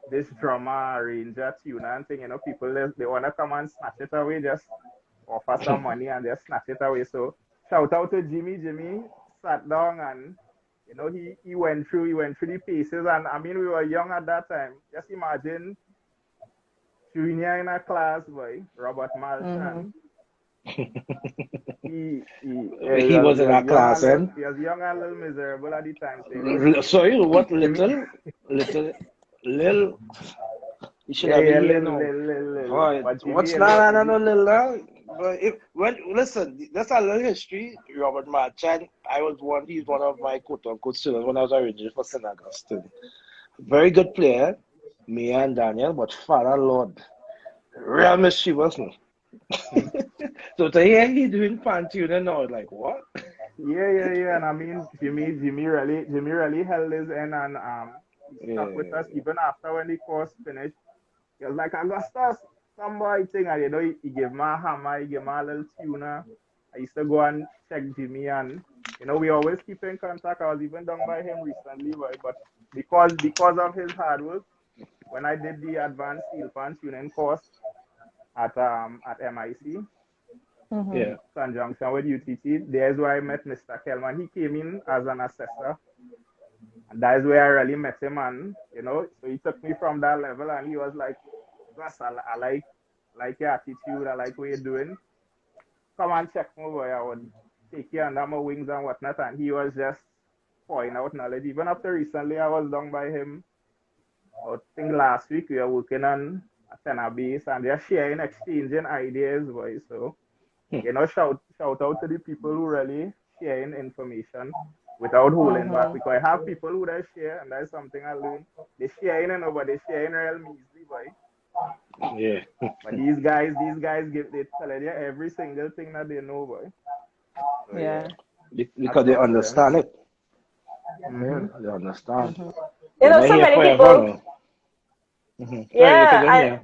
this drummer, arranger, tuner and thing, people, they want to come and snatch it away, just offer some money and just snatch it away. So shout out to Jimmy. Jimmy sat down and he went through the paces, and I mean, we were young at that time. Just imagine junior in a class, boy, Robert Malchan. He He was in our class, and he was young and a little miserable at the time. So, sorry, what Jimmy, little. You should have yeah, been here little, now. little, little, little. Boy, But Jimmy, what's you that? know, I don't know, little. But listen, that's a little history. Robert Marchand, he's one of my quote-unquote students when I was originally for St. Augustine. Very good player, me and Daniel, but Father Lord, real mischievous. No? So to hear he doing pan tuning now, like what? yeah. And I mean, Jimmy really held his end and he stuck with us even after when the course finished. He was like, Augustus, some boy thing, and you know, he gave me a hammer, he gave me a little tuner. I used to go and check Jimmy, and you know, we always keep in contact. I was even down by him recently, but because of his hard work, when I did the advanced SteelPan tuning course at MIC, Yeah. conjunction with UTT, there's where I met Mr. Kelman. He came in as an assessor. And that is where I really met him, and you know, so he took me from that level, and he was like, "Gus, I like your attitude, I like what you're doing. Come and check me, boy. I would take you under my wings and whatnot." And he was just pouring out knowledge. Even after recently, I was down by him. I think last week we were working on a tenor base, and they're sharing, exchanging ideas, boy. So you know, shout out to the people who really sharing information without holding back, because I have people who they share, and that's something I learned. They sharing, you know, but they sharing real measly, boy. Yeah. But these guys they tell you every single thing that they know, boy. So, Yeah. Because they understand it. Mm-hmm. They understand. You know, so many people. Yeah,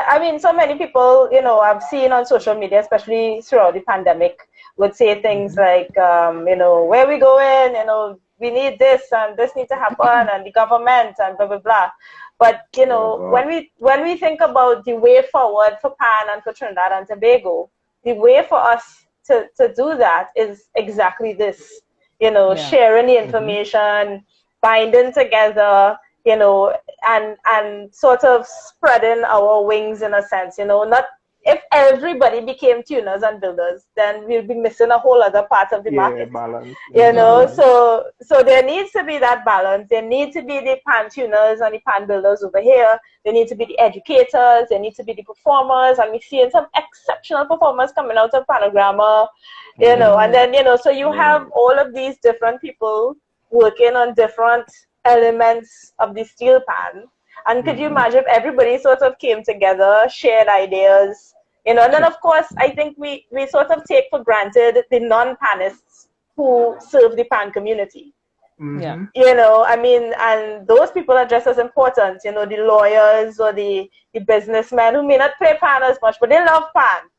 I mean, so many people, you know, I've seen on social media, especially throughout the pandemic, would say things like, you know, where we going, you know, we need this and this needs to happen, and the government and blah blah blah. But you know, when we think about the way forward for Pan and for Trinidad and Tobago, the way for us to do that is exactly this, you know, sharing the information, binding together, you know, and sort of spreading our wings in a sense, you know. Not if everybody became tuners and builders, then we'll be missing a whole other part of the market. Balance. You know, so there needs to be that balance. There need to be the pan tuners and the pan builders over here. There need to be the educators. There need to be the performers, and we're seeing some exceptional performers coming out of Panogramma, you know. And then, you know, so you have all of these different people working on different elements of the SteelPan. And could you imagine if everybody sort of came together, shared ideas, you know? And then, of course, I think we sort of take for granted the non-Pannists who serve the Pan community. Yeah. You know, I mean, and those people are just as important, you know, the lawyers or the businessmen who may not play Pan as much, but they love Pan,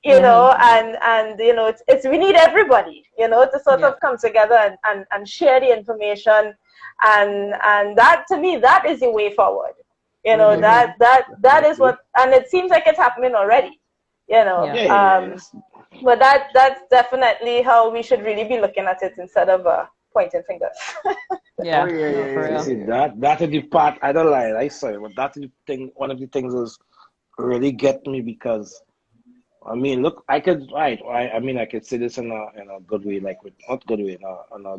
you know, and you know, it's we need everybody, you know, to sort of come together and share the information. And that, to me, that is the way forward. You know, that is what, and it seems like it's happening already, you know. But that's definitely how we should really be looking at it instead of pointing fingers. See, that is the part, I don't lie, I say, but that's the thing, one of the things is really get me, because I mean, look, I could say this in a good way, like with not good way, in a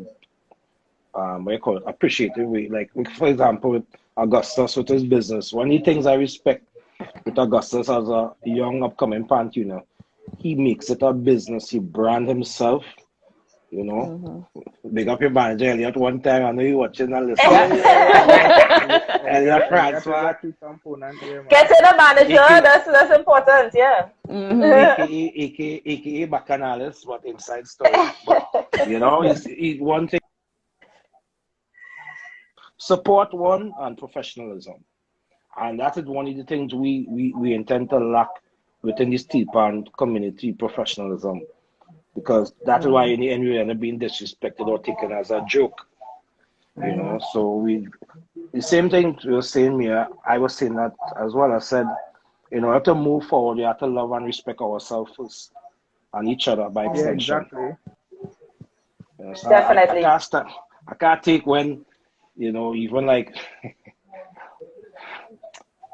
what you call it, appreciative way. Like, for example, with Augustus with his business, one of the things I respect with Augustus as a young upcoming pan tuner, he makes it a business. He brand himself, you know. Big up your manager Elliot one time. I know you watching and listening. And your friends, get in a manager. That's important. Yeah. AKA Bacanalis, but inside story. But, you know, it's one thing. Support one and professionalism, and that is one of the things we intend to lack within the SteelPan community, professionalism, because that is why in the end we end up being disrespected or taken as a joke, you know. So the same thing you were saying here, I was saying that as well. I said, in order to move forward, you have to love and respect ourselves first and each other by extension. Exactly. You know, so Definitely. I can't take when, you know, even like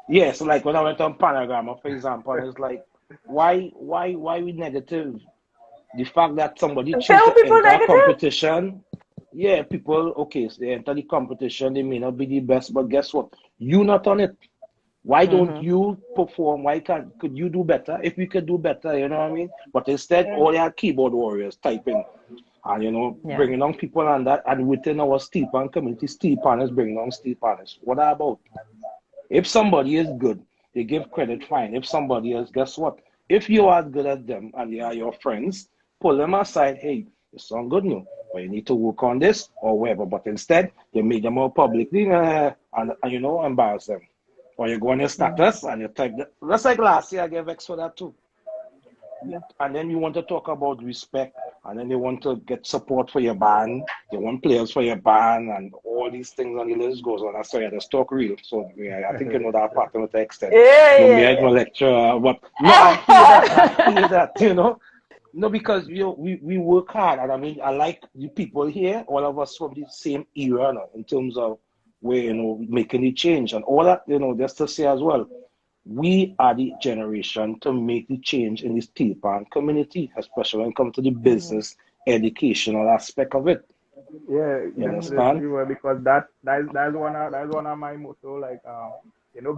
Yeah, so like when I went on Panorama, for example, and it's like, why we negative? The fact that somebody choose Tell to people enter a negative. competition, yeah, people, okay, so they enter the competition, they may not be the best, but guess what? You not on it. Why don't Mm-hmm. you perform? Why can't could you do better? If we could do better, you know what I mean? But instead, all they Mhm. are keyboard warriors typing and Yeah. bringing on people and that, and within our SteelPan community, SteelPan is bringing on SteelPanists. What about? If somebody is good, they give credit fine. If somebody else, guess what? If you are as good as them and they are your friends, pull them aside. Hey, you sound good now, but you need to work on this or whatever. But instead, you make them all publicly and embarrass them. Or you go on your Mm-hmm. status and you type that. That's like last year, I gave X for that too. And then you want to talk about respect, and then they want to get support for your band. They want players for your band, and all these things, and the list goes on. Sorry, I just talk real. So yeah, I think you know that part to the extent. Yeah, No, me, yeah, I no yeah. lecture, but no, I hear that. I hear that. No, because we work hard, and I mean, I like the people here, all of us from the same era, in terms of where making the change and all that. Just to say as well, we are the generation to make the change in the SteelPan community, especially when it comes to the Mm-hmm. business educational aspect of it. Yeah, You understand? definitely. Well, because that's one of my motto. Like,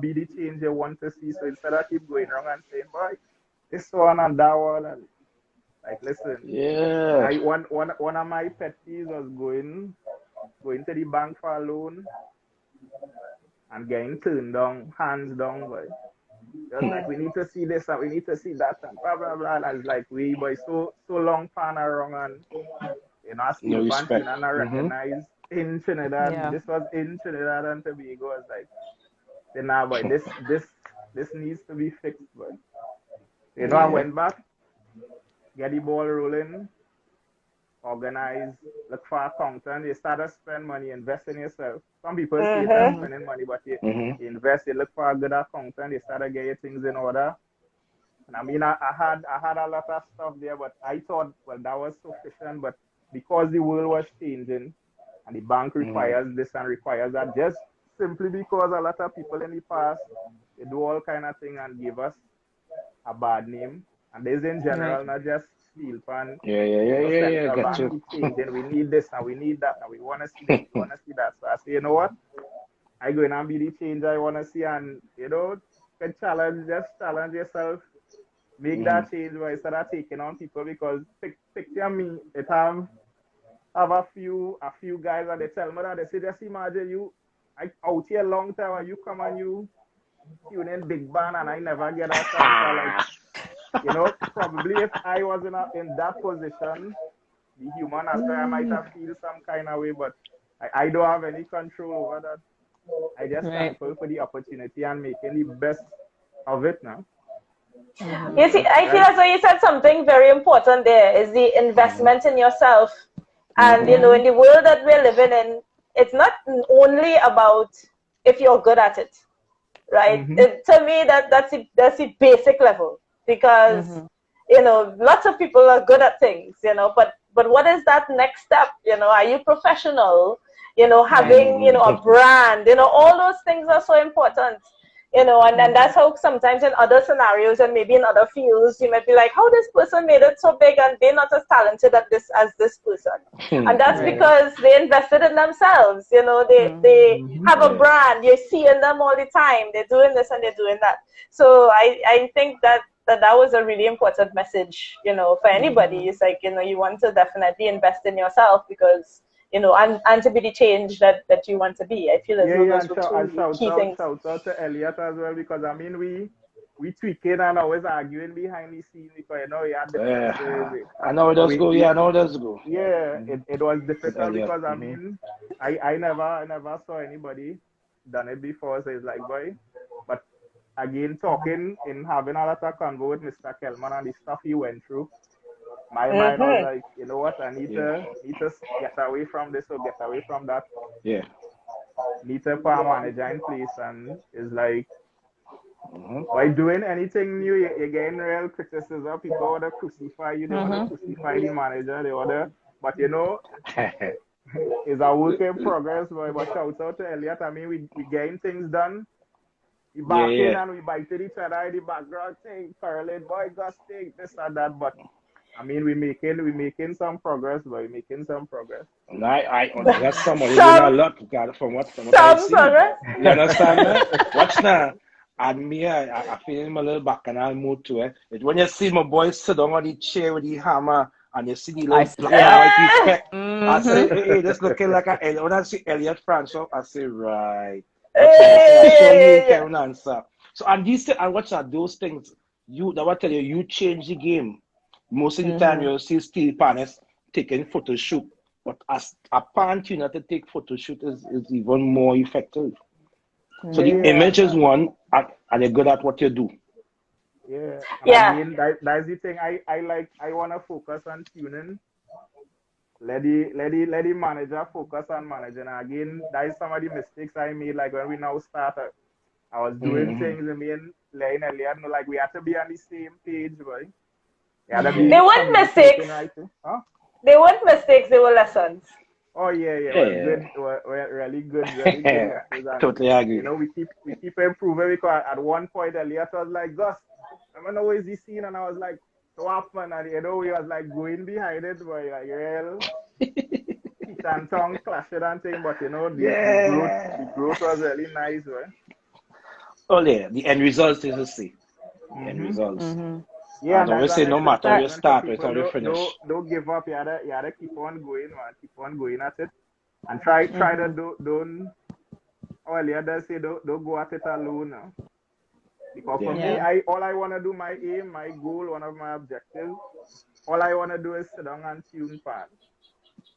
be the change you want to see. So instead of keep going wrong and saying, boy, this one and that one, and like, listen, Yeah. my one of my pet peeves was going to the bank for a loan and getting turned down, hands down, boy. Just like, we need to see this and we need to see that and blah blah blah. And it's like, we boy so long pan around, and a No steel pan respect. thing and I recognize in Trinidad. Yeah. This was in Trinidad and Tobago. It's like, say, nah, boy, this needs to be fixed, boy. I Yeah. went back, get the ball rolling, organize, look for accountant. You start to spend money, invest in yourself. Some people see it as Mhm. Mm-hmm. spending money, but you, Mm-hmm. you invest, you look for a good accountant, you start to get your things in order. And I mean, I had a lot of stuff there, but I thought, well, that was sufficient. But because the world was changing and the bank Mm-hmm. requires this and requires that, just simply because a lot of people in the past, they do all kind of thing and give us a bad name. And this in Right. general, not just steel pan. Yeah, yeah, yeah, yeah, yeah. Central Got bank Mm-hmm. you. keep changing. We need this and we need that and we want to see this, we want to see that. So I say, you know what? I go in and be the change I want to see, and can just challenge yourself, make Mm-hmm. that change where instead of taking on people, because picture me, it have a few guys and they tell me that they say, just imagine you, I out here long time and you come and you tune in big band and I never get a chance. I like, probably if I was in that position, the human aspect, I might have feel some kind of way, but I don't have any control over that. I just Right. thankful for the opportunity and making the best of it now. Mm-hmm. You see, I feel Right? as though you said something very important there is the Mm-hmm. investment in yourself. And, Mm-hmm. Yeah. in the world that we're living in, it's not only about if you're good at it, right? Mm-hmm. To me, that's the basic level because, Mm-hmm. lots of people are good at things, but what is that next step? Are you professional? Right. Having, a brand, all those things are so important. And Mm-hmm. that's how sometimes in other scenarios and maybe in other fields, you might be like, how this person made it so big and they're not as talented at this as this person. And that's Right. Yeah. because they invested in themselves. Mm-hmm. They Mm-hmm. have a Yeah. brand. You're seeing them all the time. They're doing this and they're doing that. So I think that was a really important message, for anybody. Mm-hmm. It's like, you want to definitely invest in yourself because, and to be the change that you want to be. I feel as though Yeah, those and were shout, two and shout key out, things. shout out to Elliot as well, because I mean we tweaking and always arguing behind the scenes because we had differences. Yeah. I know it But does go. Yeah, I know it does go. yeah, Mm-hmm. it was With difficult Elliot. because I Mm-hmm. mean I never saw anybody done it before, so it's like, boy. But again, talking and having a lot of convo with Mr. Kelman and the stuff he went through, my mind was Mm-hmm. like, you know what, I need Yeah. to get away from this or get away from that. Yeah. Need to put a manager in place, and it's like, Mm-hmm. by doing anything new, you're getting real criticism. People want to crucify you, they want to Mm-hmm. crucify the manager, they want to, but it's a work in progress. But shout out to Elliot. I mean, we getting things done. We Yeah, back in yeah. and we bited each other in the background thing, Caroline, boy, Gus thing, this and that. But I mean, we making some progress, boy. Making some progress. And that's somebody doing a Some lot, God, from what I some see. progress. You understand me? Watch now. And me, I feel him a little back and I'll move to it. It's when you see my boy sit down on the chair with the hammer and you see the little black and Yeah. white Eh, effect. I say, hey, this looking like a Elliot. When I see Elliot Francis, I say, right. Watch now. I say, I sure you ain't yeah. carrying an answer. So, and watch out, those things, that will tell you, you change the game. Most of the time, you'll see SteelPan taking photo shoot. But as a pan tuner to take photo shoot is even more effective. So the Yeah, image is one, and you're good at what you do. yeah. And Yeah. again, that's the thing. I wanna focus on tuning. Let the manager focus on managing. And again, that is some of the mistakes I made. Like when we now started, I was doing Mm-hmm. things. I mean, Lane and Leon, like we had to be on the same page, boy. We had to Yeah. They be weren't communicating mistakes. right. Huh? They weren't mistakes. They were lessons. Oh yeah, yeah. Well, Yeah. good. Well, really good lessons. And Totally agree. we keep improving because at one point Elliot was like, Gus, I'm gonna always the scene, and I was like, swap man, and we was like going behind it, boy, like real teeth and tongue clashing and thing. But the Yeah. growth was really nice, boy. Oh yeah, the end results is to see. The end Mhm. results. Yeah, and I that's always an say no matter where you encouragement for start, it's people. how you finish. Don't give up. You gotta keep on going, man. Keep on going at it, and try to don't. Oh, Elliot does say don't go at it alone now. Because for Yeah. me, Yeah. all I wanna do, my aim, my goal, one of my objectives, all I wanna do is sit down and tune pan.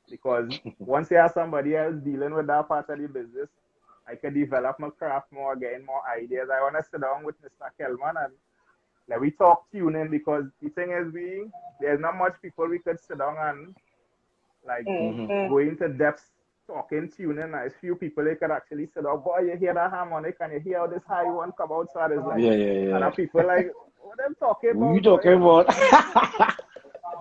Because once you have somebody else dealing with that part of the business, I can develop my craft more, gain more ideas. I wanna sit down with Mr. Kelman and like we talk tuning because the thing is there's not much people we could sit down and like Mm-hmm. go into depth talking tuning. There's few people they could actually sit down, boy, you hear that harmonic and you hear how this high one come out. So it's like Yeah, yeah, other yeah. people like what them talking Who you about, boy? talking about?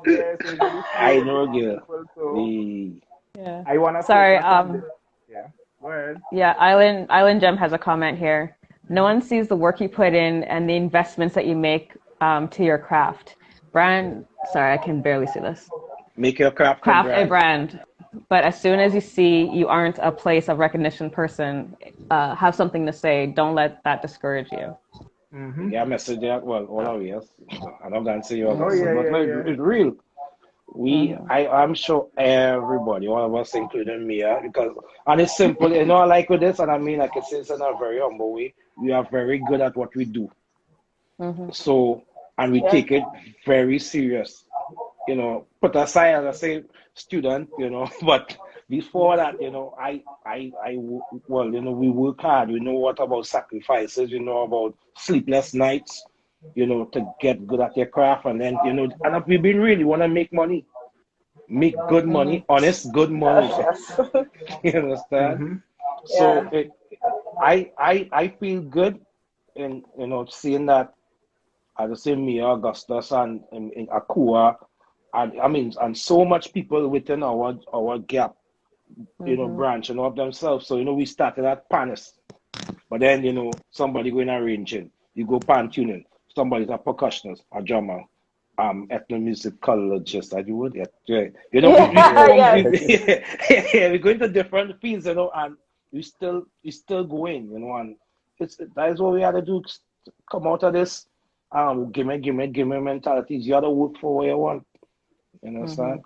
Yeah, so it's really I few know, girl. people. So The Yeah. I wanna Sorry. focus on this. Yeah. Go ahead. Yeah. Island Gem has a comment here. No one sees the work you put in and the investments that you make to your craft. Brand. Sorry, I can barely see this. make your craft a Craft a brand. brand. But as soon as you see you aren't a place of recognition person, have something to say. Don't let that discourage you. Mm-hmm. Yeah, message there. Well, all our years. I'm not gonna say yours Oh also, yeah, but yeah, like yeah. it's real. I'm sure everybody, all of us, including me, because and it's simple. I like with this, and I mean, like I say, it's in a very humble way. We are very good at what we do. So, and we Yeah. take it very serious. Put aside as I say, student, but before that, well, we work hard. We know what about sacrifices. We know about sleepless nights. To get good at your craft, and then and if we been really want to make good money, honest, good money. Yes. You understand? Mm-hmm. So Yeah. I feel good in seeing that as I say me, Augustus and Akua, and I mean and so much people within our gap, branching off themselves. So we started at Pannist, but then somebody going arranging, you go pan tuning, somebody's a percussionist, a drummer, ethnomusicologist, as you would get. Yeah. Yes. We go into different fields, and we still going, and that is what we had to do. Come out of this, give me mentalities. You have to work for what you want. You understand?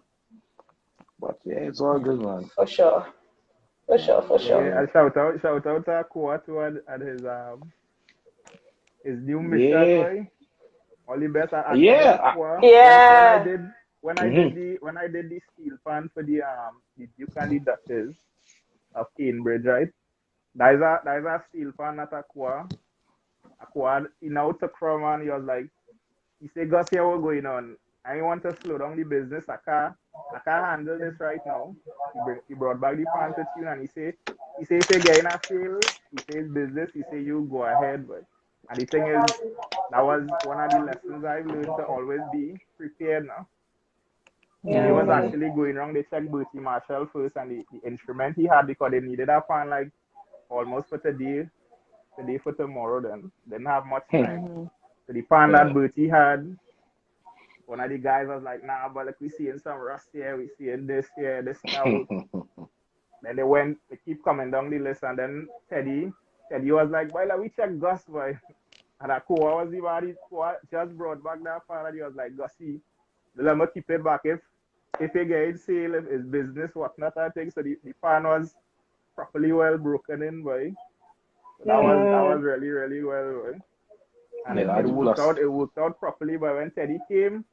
But yeah, it's all good, man. For sure. For sure. For sure. Yeah, I shout out to Akua too at his new mission, Yeah, boy. All the best. I told yeah. Aqua Yeah. when I did the steel pan for the Duke and the Duchess of Cambridge, right? There's a steel pan at Aqua. Aqua he now took from and he was like he said, Gus, here what's going on? I want to slow down the business. I can't handle this right now. He brought back the pan to tune and he say getting a sale, he says business, he say you go ahead, but and the thing is that was one of the lessons I've learned to always be prepared now. When he Yeah. was actually going around, they checked Bertie Marshall first and the instrument he had because they needed a pan like almost for today. the day for tomorrow then. Didn't have much time. So the pan that Bertie had, one of the guys was like, nah, but like we seeing some rust here, we seeing this here, this now. Then they keep coming down the list, and then Teddy was like, boy, like, we check Gus, boy. And that Koa was the body, Koa just brought back that pan, and he was like, Gussie, let me keep it back. If you get in sale, if it's business, whatnot, I think. So the pan was properly well broken in, boy. So that was really, really well, boy. And it worked out properly, but when Teddy came,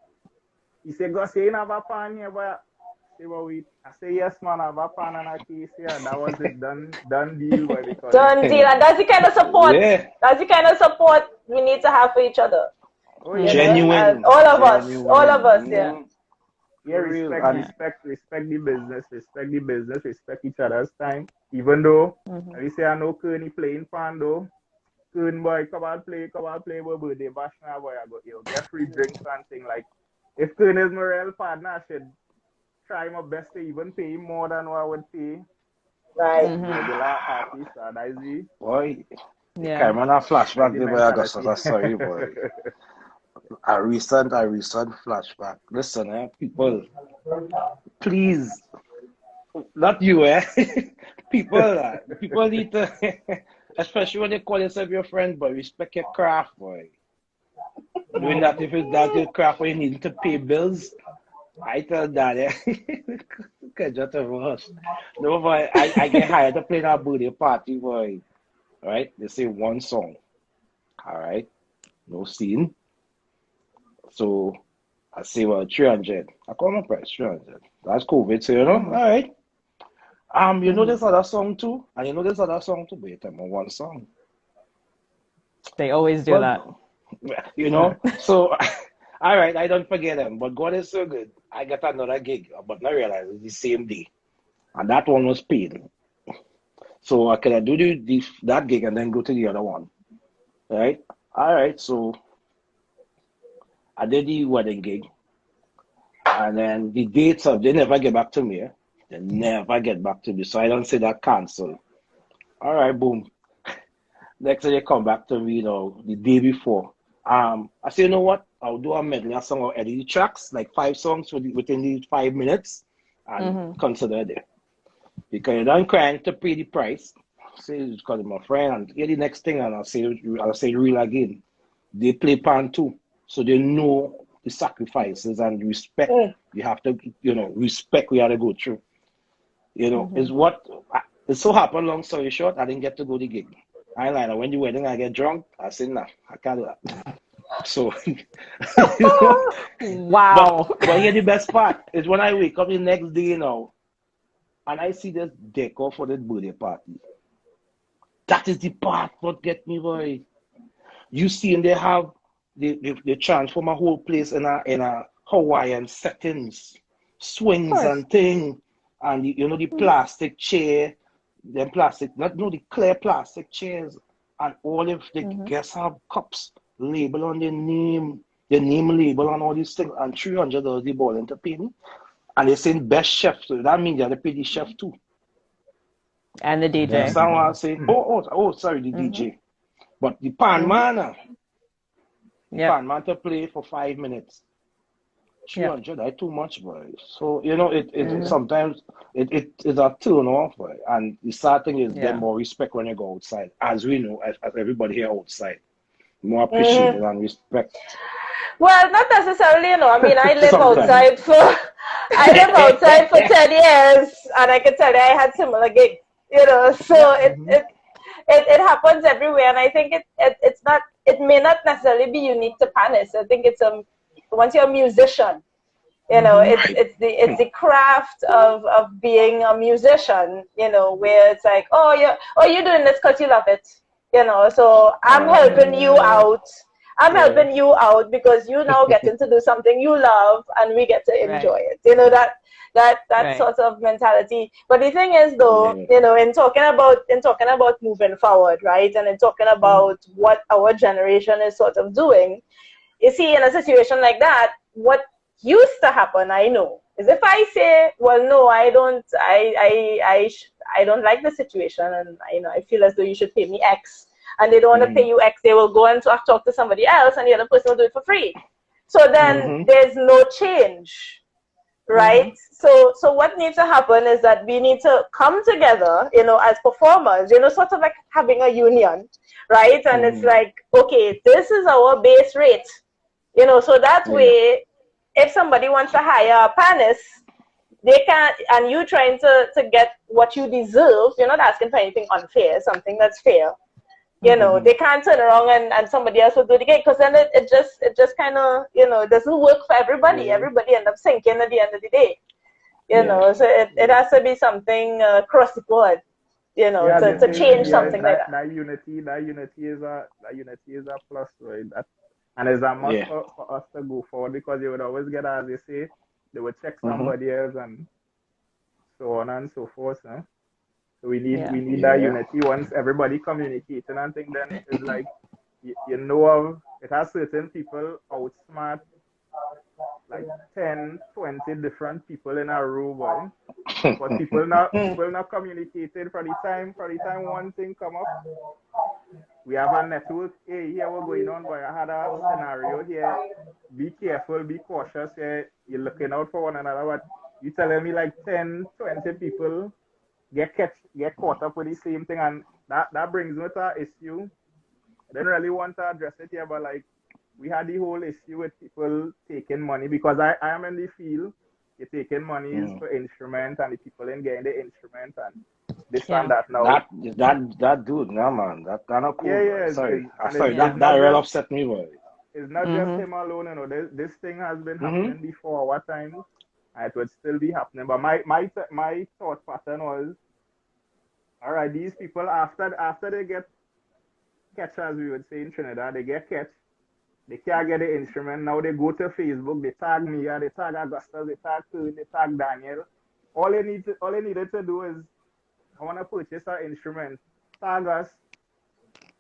he said, Gus, you have a pan here, but I say, yes, man, I have a pan and a case here. And that was it, done deal, boy. Done deal. And that's the kind of support. Yeah. That's the kind of support we need to have for each other. Oh, yeah. Genuine. All of us, yeah. Yeah, respect the business, respect each other's time. Even though, we say, I know Kearney playing pan, though. Kearney, boy, come on, play, boy, birthday bash now, boy, you'll get free drinks and thing. Like, if Kearney is my real partner, I should try my best to even pay him more than what I would pay. Right. Regular artist, and I see. Boy, yeah. I'm on a flashback there, boy, Augustus, sorry, boy. A recent flashback. Listen, people, please, not you, people need to, especially when you call yourself your friend, boy, respect your craft, boy. Doing that, if it's that your craft where you need to pay bills, I tell that, just a rush. No, boy, I get hired to play that birthday party, boy. Right? They say one song. All right? No scene. So I say, well, 300. I call my price 300. That's COVID, so you know, all right. You know this other song too, and you know this other song too, but you tell me one song. They always do that. You know, so all right, I don't forget them, but God is so good. I got another gig, but not realize it's the same day, and that one was paid. So I could do that gig and then go to the other one, right? All right, so I did the wedding gig, and then the dates of they never get back to me. They never get back to me, so I don't say that cancel. All right, boom. Next day they come back to me, you know, the day before. I say, you know what? I'll do a medley, a song, or edit the tracks, like 5 songs within the 5 minutes, and consider it. Because you don't crying to pay the price. Say because I'm a friend, and get the next thing, and I'll say real again. They play pan too, so they know the sacrifices and respect. You have to, you know, respect we have to go through. You know, is what it so happened. Long story short, I didn't get to go to the gig. I like when the wedding, I get drunk. I say nah, I can't do that. So, wow. But here the best part is when I wake up the next day now, and I see this decor for the birthday party. That is the part what get me, boy. You see, and they have they transform a whole place in a Hawaiian settings, swings and thing, and you know the plastic chair, the clear plastic chairs, and all of the guests have cups label on their name label on all these things, and $300 the ball into pay me. And they saying best chef, so that means you have to pay the chef too. And the DJ. Someone say, sorry, the DJ. But the pan man, pan man to play for 5 minutes. 300, that's too much, boy. So, you know, it sometimes it is a turn off, boy. And the sad thing is get more respect when you go outside. As we know, as everybody here outside. More appreciated and respect. Well, not necessarily, you know. I mean, I live outside for 10 years, and I can tell you I had similar gigs, you know. So it happens everywhere, and I think it may not necessarily be unique to Pannist. I think it's once you're a musician, you know, it's the craft of being a musician, you know, where it's like, you're doing this because you love it, you know. So I'm helping you out. I'm helping you out because you now getting to do something you love, and we get to enjoy it. You know, that sort of mentality. But the thing is, though, you know, in talking about moving forward, right, and in talking about what our generation is sort of doing, you see, in a situation like that, what used to happen, I know, is if I say, well, no, I don't like the situation, and I feel as though you should pay me X. and they don't want to pay you X, they will go and talk to somebody else, and the other person will do it for free. So then there's no change. Right. So what needs to happen is that we need to come together, as performers, sort of like having a union, right? And it's like, okay, this is our base rate, so that way, if somebody wants to hire a Pannist, they can't, and you trying to get what you deserve, you're not asking for anything unfair, something that's fair. They can't turn around and somebody else will do the gig, because then it just kind of, doesn't work for everybody. Everybody end up sinking at the end of the day. So it has to be something across the board, to change something like that. That unity is a plus, right? And it's a must for us to go forward, because you would always get, as they say, they would check somebody else and so on and so forth. Huh? So we need that unity. Once everybody communicating and things, then it's like it has certain people outsmart like 10, 20 different people in a row, boy. But people not communicating for the time one thing come up. We have a network. Hey, here what's going on, boy. I had a scenario here. Be careful, be cautious here. You're looking out for one another. But you telling me like 10, 20 people get caught up with the same thing, and that brings me to an issue. I didn't really want to address it here, but like we had the whole issue with people taking money, because I am in the field. You're taking money for instrument, and the people in getting the instrument and this and that now. That dude, no man, that kind of cool. Sorry, that really upset me, boy. It's not just him alone, This thing has been happening before our time. It would still be happening, but my thought pattern was, all right, these people after they get catch, as we would say in Trinidad, they get catch, they can't get the instrument. Now they go to Facebook, they tag me, they tag Augustus, they tag Kurt, they tag Daniel. All they needed to do is, I want to purchase an instrument. Tag us.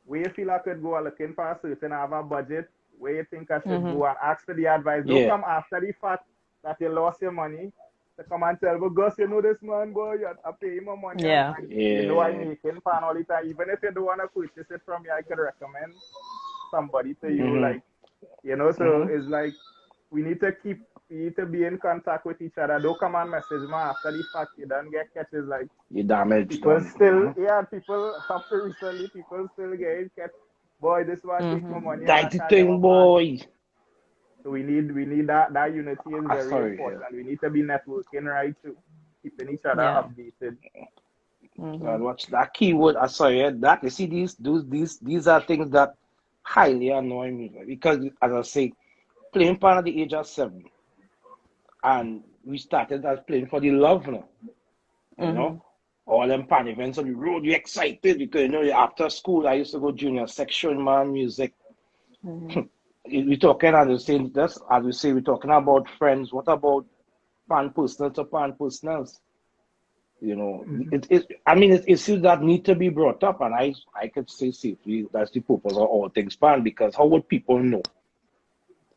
Where you feel I could go looking for a certain, I have a budget. Where you think I should go, and ask for the advice. Don't come after the fact that you lost your money to come and tell, but Gus, this man, boy, I pay him my money. I'm making pan all the time. Even if you don't want to purchase it from me, I could recommend somebody to you. Like, so it's like we need to be in contact with each other. Don't come and message me after the fact you don't get catches. Like, you damaged. People still, people after recently, people still get catch. Boy, this one take my money. That's the thing, boy. So we need that unity is very important. We need to be networking right too, keeping each other updated. And watch that keyword. That you see these are things that highly annoy me, because as I say, playing pan at the age of 7, and we started as playing for the love now. All them pan events on the road, you're excited because after school I used to go junior section, man, music. We're talking as we say, we're talking about friends. What about pan personal to pan personals? It's issues that need to be brought up, and I could say safely that's the purpose of all things pan, because how would people know?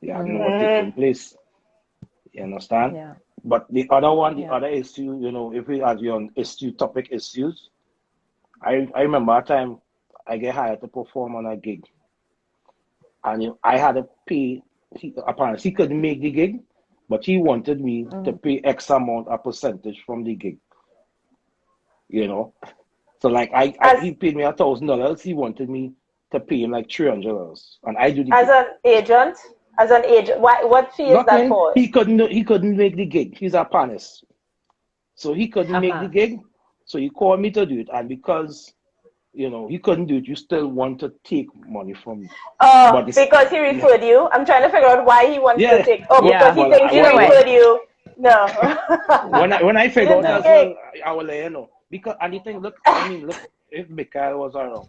What's taking place. You understand? Yeah. But the other issue, if we are on topic issues, I remember a time I get hired to perform on a gig. And I had to pay, apparently he couldn't make the gig, but he wanted me to pay X amount, a percentage from the gig. So like he paid me $1,000, he wanted me to pay him like $300. And I do the gig. As an agent, what fee is that for? He couldn't make the gig. He's a Pannist. So he couldn't make the gig. So he called me to do it. And because, he couldn't do it, you still want to take money from me. Oh, because he referred you? I'm trying to figure out why he wants to take. Oh, because he thinks he referred you. No. when I figure out that, I will let you know. Because, and the thing, look, if Mikhail was around,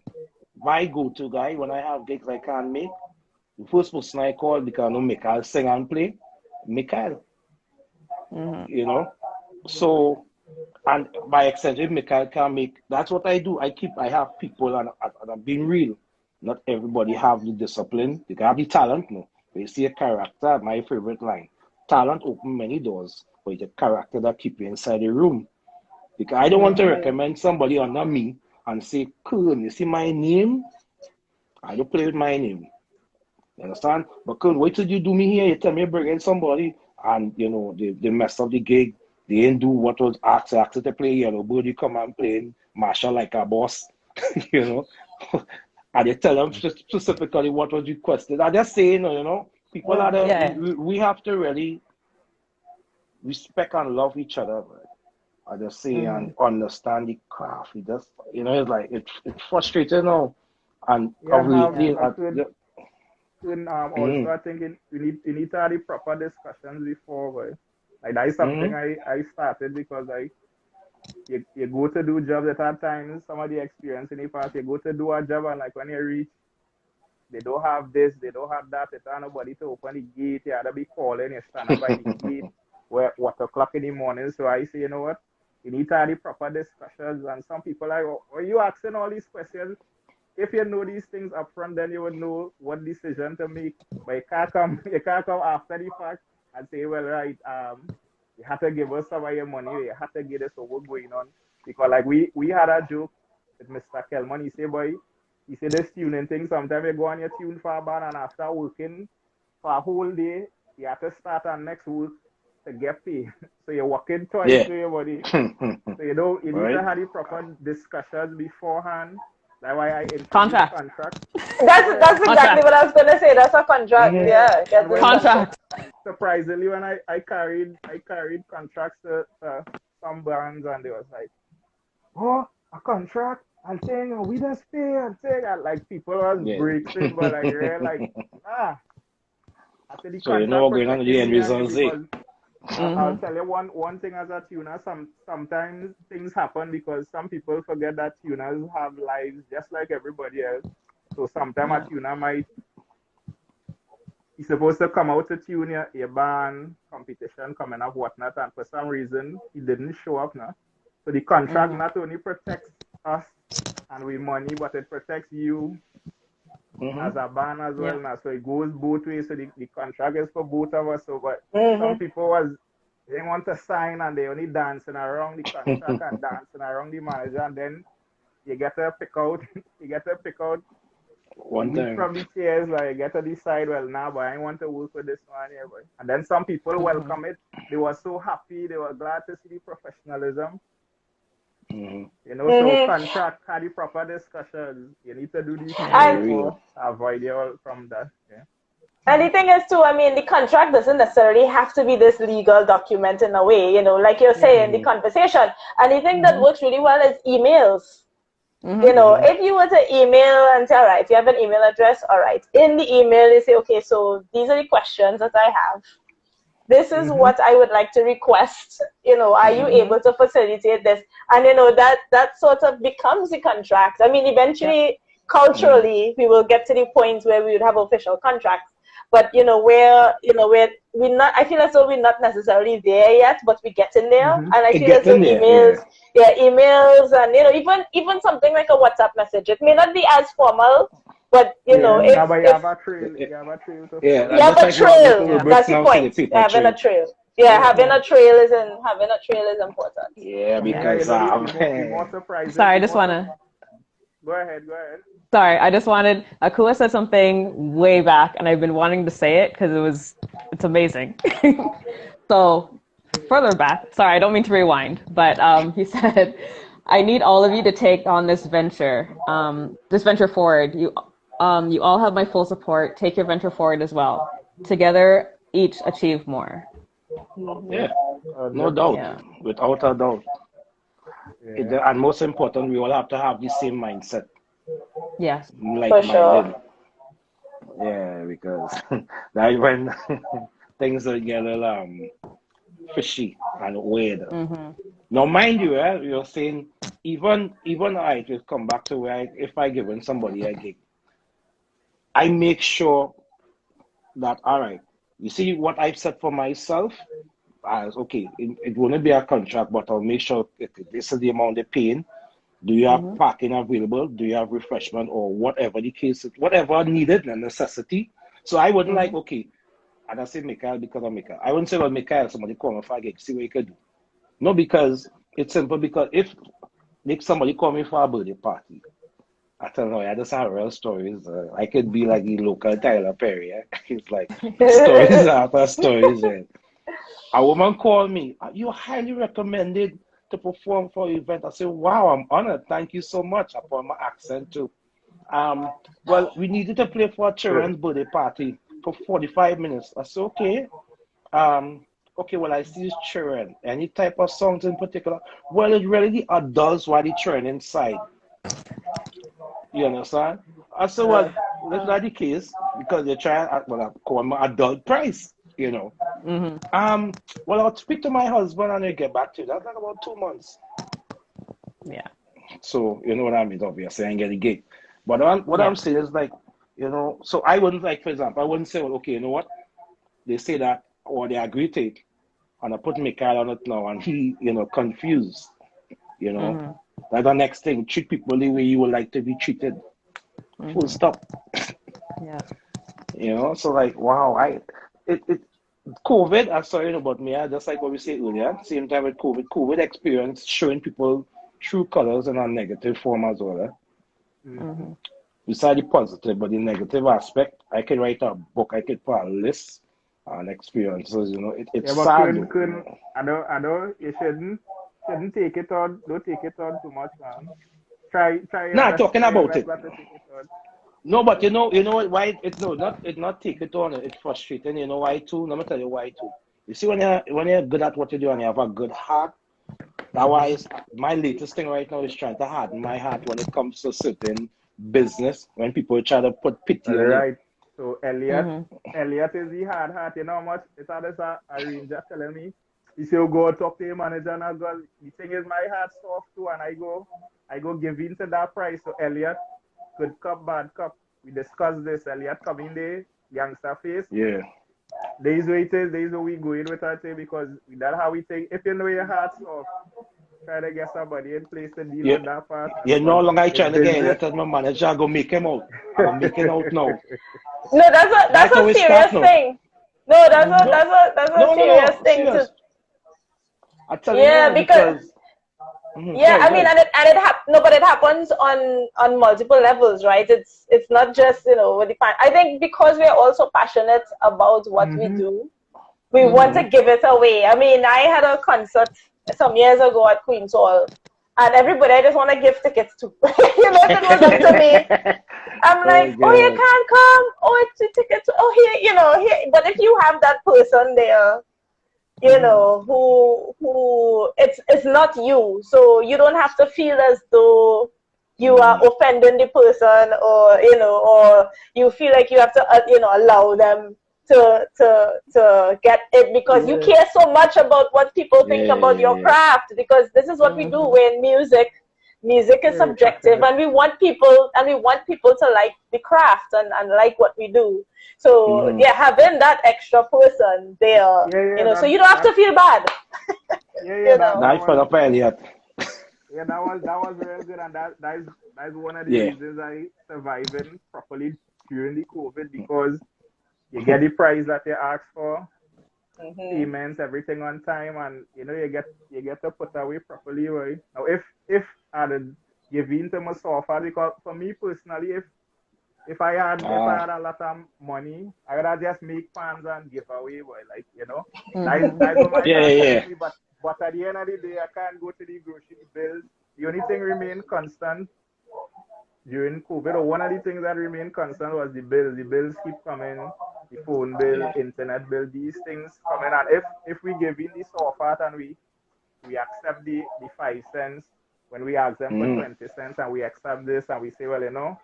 my go-to guy, when I have gigs I can't make, the first person I call, because I know Mikhail sing and play, Mikhail. So, and by extension, if Mikhail can make, that's what I do. I have people, and I'm being real. Not everybody have the discipline. They can have the talent, no. But you see a character, my favorite line. Talent open many doors, but it's a character that keep you inside the room. Because I don't want to recommend somebody under me and say, cool, you see my name? I don't play with my name. You understand? But wait till you do me here. You tell me bring in somebody, and you know they messed up the gig. They didn't do what was asked to play. Yellow Bird, you come and play Marshall like a boss, you know. And they tell them specifically what was requested. I just say, you know, people are we have to really respect and love each other. Right? I just say and understand the craft. It just, you know, it's like it's frustrating now. And also, I think we need to have the proper discussions before. Right? Like that is something I started because you go to do jobs at that time. Some of the experience in the past, you go to do a job and like when you reach, they don't have this, they don't have that. It's not nobody to open the gate. You have to be calling. You stand up by the gate. What o'clock in the morning? So I say, you know what? You need to have the proper discussions. And some people are like, are you asking all these questions? If you know these things up front, then you would know what decision to make. But you can't come after the fact and say, well, right, you have to give us some of your money. You have to give us what going on. Because like we had a joke with Mr. Kelman. He said this tuning thing, sometimes you go on your tune for a band and after working for a whole day, you have to start on next week to get paid. So you're working twice to your body. So you need to have the proper discussions beforehand. That's why I contract. That's exactly what I was gonna say. That's a contract. Yeah. Contract. Surprisingly, when I carried contracts to some bands and they was like, oh, a contract and saying we just pay and saying like people was breaking, but like real like after the so you know what going on with the end results. I'll tell you one thing as a tuner, sometimes things happen because some people forget that tuners have lives just like everybody else. So sometimes a tuner he's supposed to come out to tune your band, competition coming up, whatnot, and for some reason he didn't show up now. So the contract not only protects us and we money, but it protects you as a band as well now. So it goes both ways. So the contract is for both of us. So but some people they want to sign and they only dancing around the contract and dancing around the manager, and then you get to pick out one thing from the chairs, like you get to decide, well now but I want to work with this one here, boy. And then some people welcome it. They were so happy, they were glad to see the professionalism. You know, so contract had the proper discussions. You need to do these things to avoid you all from that. Yeah. And the thing is too, I mean, the contract doesn't necessarily have to be this legal document in a way, you know, like you're saying, the conversation. And the thing that works really well is emails. You know, if you were to email and say, all right, you have an email address, all right. In the email, you say, okay, so these are the questions that I have. This is what I would like to request. You know, are you able to facilitate this? And, you know, that sort of becomes the contract. I mean, eventually, culturally, we will get to the point where we would have official contracts. But, you know, we're not, I feel as though we're not necessarily there yet, but we're getting there. And I feel as though emails, emails and, you know, even something like a WhatsApp message, it may not be as formal, but, you know, you have a trail. You have a trail. That's the point. Having a trail. Yeah, having a trail is important. Yeah, because sorry, I just wanna go ahead. Sorry, I just wanted Akua said something way back and I've been wanting to say it because it's amazing. So further back, sorry, I don't mean to rewind, but he said, I need all of you to take on this venture forward. You all have my full support. Take your venture forward as well. Together, each achieve more. Yeah, no doubt, without a doubt. And most important, we all have to have the same mindset. Yes. For sure. Yeah, because that when things are getting fishy and weird. Now, mind you, you're saying even I will come back to where if I give somebody a gig, I make sure that all right. You see what I've set for myself as okay. It won't be a contract, but I'll make sure this is the amount they're paying. Do you have parking available? Do you have refreshment or whatever the case is, whatever needed and necessity? So I wouldn't like, okay, and I say Michael because I'm Michael. I wouldn't say, well, Michael, somebody call me for a gig, see what you can do. No, because it's simple, because if somebody call me for a birthday party I don't know. I just have real stories. I could be like the local Tyler Perry. It's like stories after stories. And a woman called me. You highly recommended to perform for an event. I said, wow, I'm honored. Thank you so much. I put my accent too. Well, we needed to play for a children's birthday party for 45 minutes. I said, okay. Okay, well, I see it's children. Any type of songs in particular? Well, it's really the adults while the children inside. You understand? I said, well, that's not the case because they're trying, well, I call my adult price, you know. Well, I'll speak to my husband and I'll get back to you. That's like about 2 months. Yeah. So, you know what I mean? Obviously, I ain't get a gig. But what I'm saying is like, you know, so I wouldn't like, for example, I wouldn't say, well, okay, you know what? They say that or they agree to it. And I put my card on it now and he, you know, confused, you know. That's the next thing. Treat people the way you would like to be treated. Full stop. Yeah. You know, so like, wow, COVID, I'm sorry about me, just like what we said earlier, same time with COVID experience showing people true colors in a negative form as well. Besides the positive, but the negative aspect, I can write a book, I could put a list and experiences, you know, it's sad. I know you shouldn't take it on, don't take it on too much, man. Try Nah, talking about it. Not to take it on. No, but you know what? Why it's not take it on. It's frustrating. You know why too? Let me tell you why too. You see, when you're good at what you do and you have a good heart, that's why my latest thing right now is trying to harden my heart when it comes to certain business. When people try to put pity on Right. it. So Elliot is the hard heart. You know how much it's a ranger telling me. He say, oh, go talk to your manager and I go, the thing is my heart soft too, and I go give in to that price. So Elliot, good cup, bad cup. We discuss this. Elliot come in there, gangster face. Yeah. There is where it is, there is where we go in with that thing because that's how we think. If you know your heart's soft, try to get somebody in place to deal with that part. You're no longer trying to get Elliot as my manager. I go make him out. I'm making out now. No, that's a serious thing. No, that's a serious thing serious. to. I tell you because I mean, but it happens on multiple levels, right? It's not just, you know, with the I think because we're also passionate about what we do, we want to give it away. I mean, I had a concert some years ago at Queen's Hall, and everybody I just want to give tickets to. You know, if it was up to me, I'm like, oh, you can't come. Oh, it's a ticket. Oh, here, you know, here. But if you have that person there, you know, who it's not you, so you don't have to feel as though you are offending the person, or you know, or you feel like you have to you know, allow them to get it because you care so much about what people think about your craft, because this is what we do. We're in music. Music is subjective, and we want people to like the craft and like what we do. So having that extra person there, you know, so you don't have to feel bad. Nice for the Elliot. Yeah, that was real good, and that's one of the reasons I surviving properly during the COVID, because you get the price that you ask for, payments, everything on time, and you know you get to put away properly, right? Now if I'd give in to my software, because for me personally, if I had a lot of money, I would have just make fans and give away, boy, like, you know. That's what my but at the end of the day, I can't go to the grocery bills. The only thing remained constant during COVID, or one of the things that remained constant, was the bills. The bills keep coming, the phone bill, internet bill, these things coming. And if we give in the software and we accept the 5 cents when we ask them for 20 cents, and we accept this and we say, well, you know,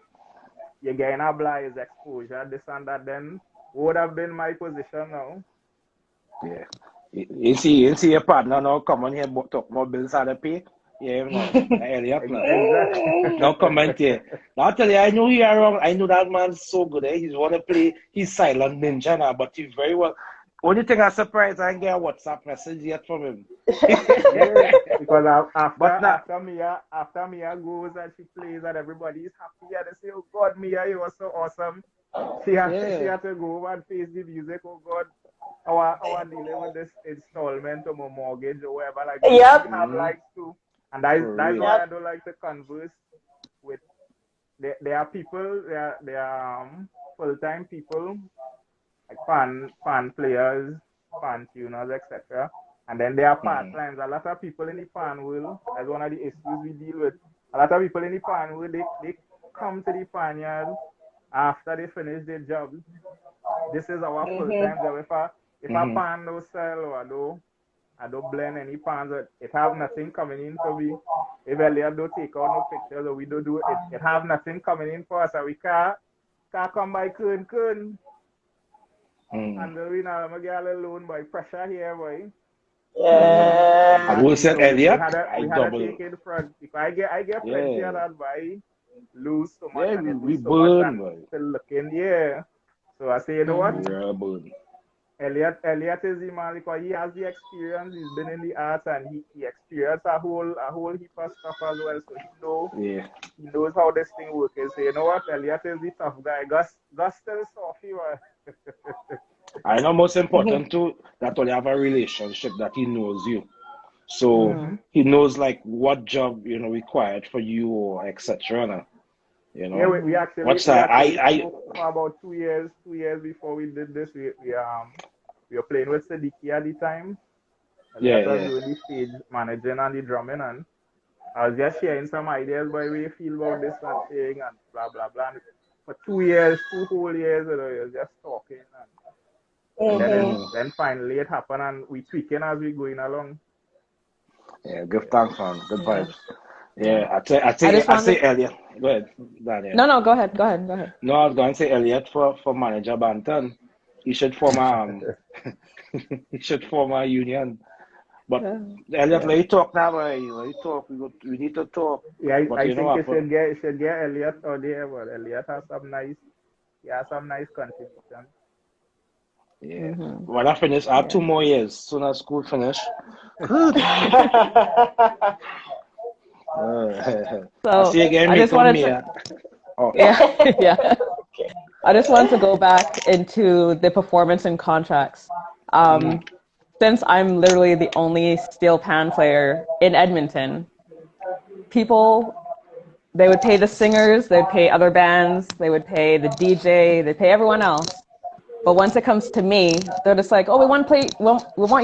you're getting a blind exposure, this and that, then would have been my position now. Yeah. You see your partner now come on here talk more bills how to pay. Yeah, no. Elliot, no. Exactly. No comment here. Now I tell you, I know you are wrong. I know that man's so good. He's want to play. He's silent ninja now, but he's very well. Only thing I'm surprised I didn't get a WhatsApp message yet from him. Because after Mia goes and she plays and everybody's happy and they say, oh God, Mia, you were so awesome. She had to go and face the music. Oh God, our dealing with this installment of a mortgage or whatever. Like, we have lives too. And that's why I don't like to converse with there are people, there are full-time people, like pan players, pan tuners, etc. And then there are part-times. A lot of people in the pan world, that's one of the issues we deal with. A lot of people in the pan world, they come to the pan yard after they finish their job. This is our full-time job. If a pan don't sell or I don't blend any pans, it have nothing coming in for me. If Elliot don't take out no pictures or we don't do it, it have nothing coming in for us. So we can't come by Kun. And we now I'm get a little loan by pressure here, boy. Yeah. And who said Elliot? We had to take it front. If I get plenty of that by lose so much and we so much burn, and boy. still looking, yeah. So I say, you know what? Yeah, burn. Elliot is the man because he has the experience. He's been in the arts and he experienced a whole heap of stuff as well. So he knows how this thing works. So you know what? Elliot is the tough guy. Gus still softy, but I know most important too that when you have a relationship that he knows you. So he knows like what job required for you or etc. You know. Yeah, we actually what's that? For about 2 years before we did this, we were playing with Siddiqui at the time. Doing the stage managing and the drumming, and I was just sharing some ideas by way you feel about this and thing and blah blah blah. And for 2 years, 2 whole years, you was just talking, and then finally it happened, and we tweaking as we going along. Yeah, good thanks, man. Good vibes. Yeah, I say Elliot. Go ahead, Daniel. No, go ahead. No, I was going to say Elliot for manager Banton. He should form a union. But Elliot, let you talk now, boy. Let you talk. We need to talk. Yeah, I think you should get Elliot out there, but Elliot has some nice contribution. Yeah. When I finish, I have 2 more years. Soon as school finish. So see again, I just wanted to. Yeah. I just wanted to go back into the performance and contracts. Since I'm literally the only SteelPan player in Edmonton, people, they would pay the singers, they'd pay other bands, they would pay the DJ, they'd pay everyone else. But once it comes to me, they're just like, oh, we want you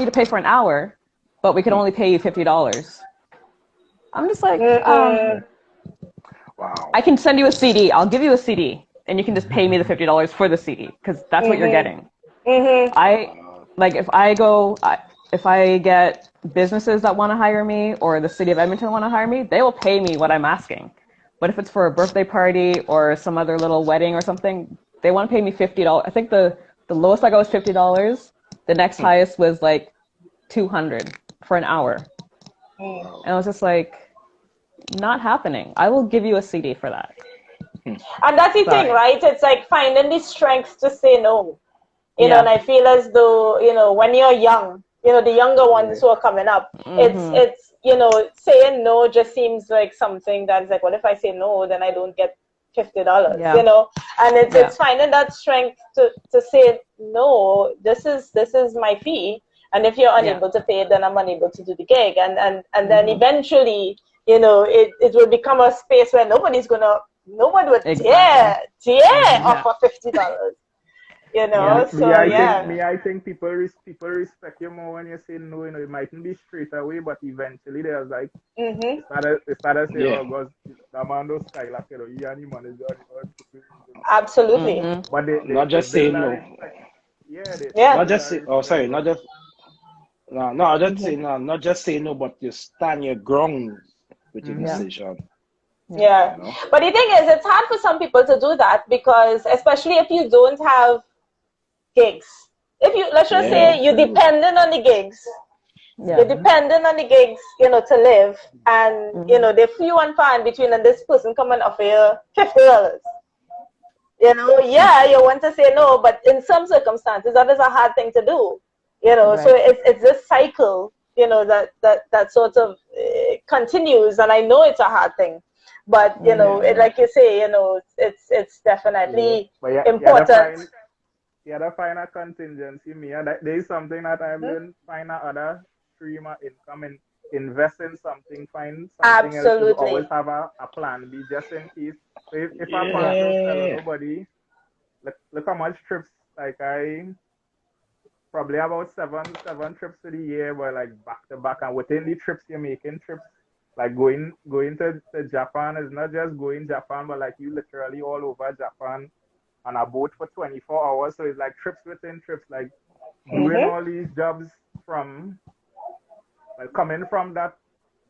to pay for an hour, but we can only pay you $50. I'm just like, wow. I can send you a CD. I'll give you a CD, and you can just pay me the $50 for the CD, because that's what you're getting. If I get businesses that want to hire me, or the city of Edmonton want to hire me, they will pay me what I'm asking. But if it's for a birthday party or some other little wedding or something, they want to pay me $50. I think the lowest I got was $50. The next highest was like $200 for an hour. And I was just like, not happening. I will give you a CD for that. And that's the thing, right? It's like finding the strength to say no. You know, and I feel as though, when you're young, the younger ones who are coming up, it's saying no just seems like something that's like, well, if I say no, then I don't get $50, and it's finding that strength to say no, this is my fee, and if you're unable to pay it, then I'm unable to do the gig, and then eventually it will become a space where nobody would dare offer $50. I think people respect you more when you say no. It mightn't be straight away, but eventually there's like it's not a say, oh God, the man does skylark, he and him manager. Absolutely. But they not just saying no. Not just say. Oh, sorry. Not just. Not just say no, but you stand your ground with your decision. Yeah. But the thing is, it's hard for some people to do that, because especially if you don't have gigs. If you, let's just say you're dependent on the gigs. You're dependent on the gigs, to live, and they're few and far in between, and this person come and offer you $50. You want to say no, but in some circumstances that is a hard thing to do. So it's this cycle, that sort of continues, and I know it's a hard thing, but like you say, it's definitely important. You have to find a contingency. There is something that I've learned, find another stream of income invest in something, find something else to do. Always Absolutely. have a plan B just in case. So if I pass those tell Yeah. everybody, look how much trips, like I probably about seven trips to the year, but like back to back. And within the trips you're making trips, like going to Japan is not just going Japan, but like you literally all over Japan on a boat for 24 hours. So it's like trips within trips, like doing Mm-hmm. all these jobs from like coming from that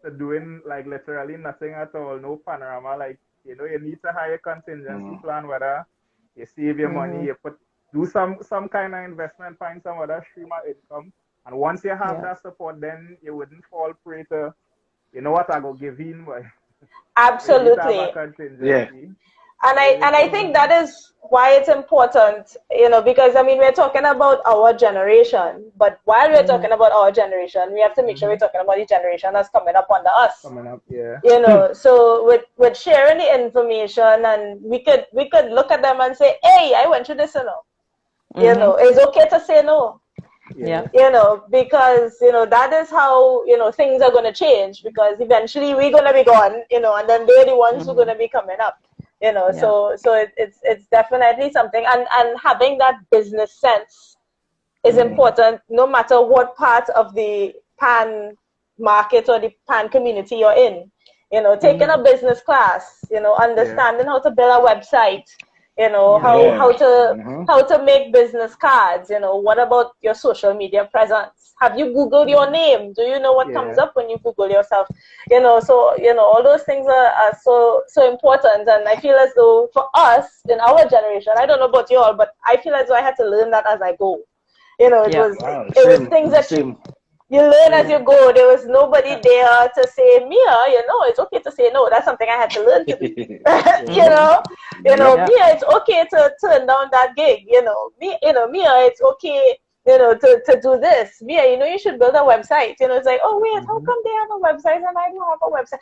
to doing like literally nothing at all, no panorama. Like, you know, you need to hire a contingency plan, whether you save your money, you do some kind of investment, find some other stream of income. And once you have Yeah. that support, then you wouldn't fall prey to, you know what, I go give in, but you need to have a Absolutely. Yeah. contingency. And I think that is why it's important, because I mean we're talking about our generation, but while we're talking about our generation, we have to make sure we're talking about the generation that's coming up under us. Coming up, yeah. So with sharing the information, and we could look at them and say, hey, I went through this, it's okay to say no. Yeah. Because that is how things are going to change, because eventually we're going to be gone, and then they're the ones who are going to be coming up. So it's definitely something, and having that business sense is important, no matter what part of the pan market or the pan community you're in. Taking a business class, understanding how to build a website, how to make business cards. What about your social media presence? Have you Googled your name? Do you know what comes up when you Google yourself? So all those things are so important. And I feel as though for us in our generation, I don't know about you all, but I feel as though I had to learn that as I go. It was things that you learn as you go. There was nobody there to say, Mia, it's okay to say no. That's something I had to learn to do. Mia, it's okay to turn down that gig. Mia, it's okay, to do this. Mia, you should build a website. It's like, oh wait, how come they have a website and I don't have a website?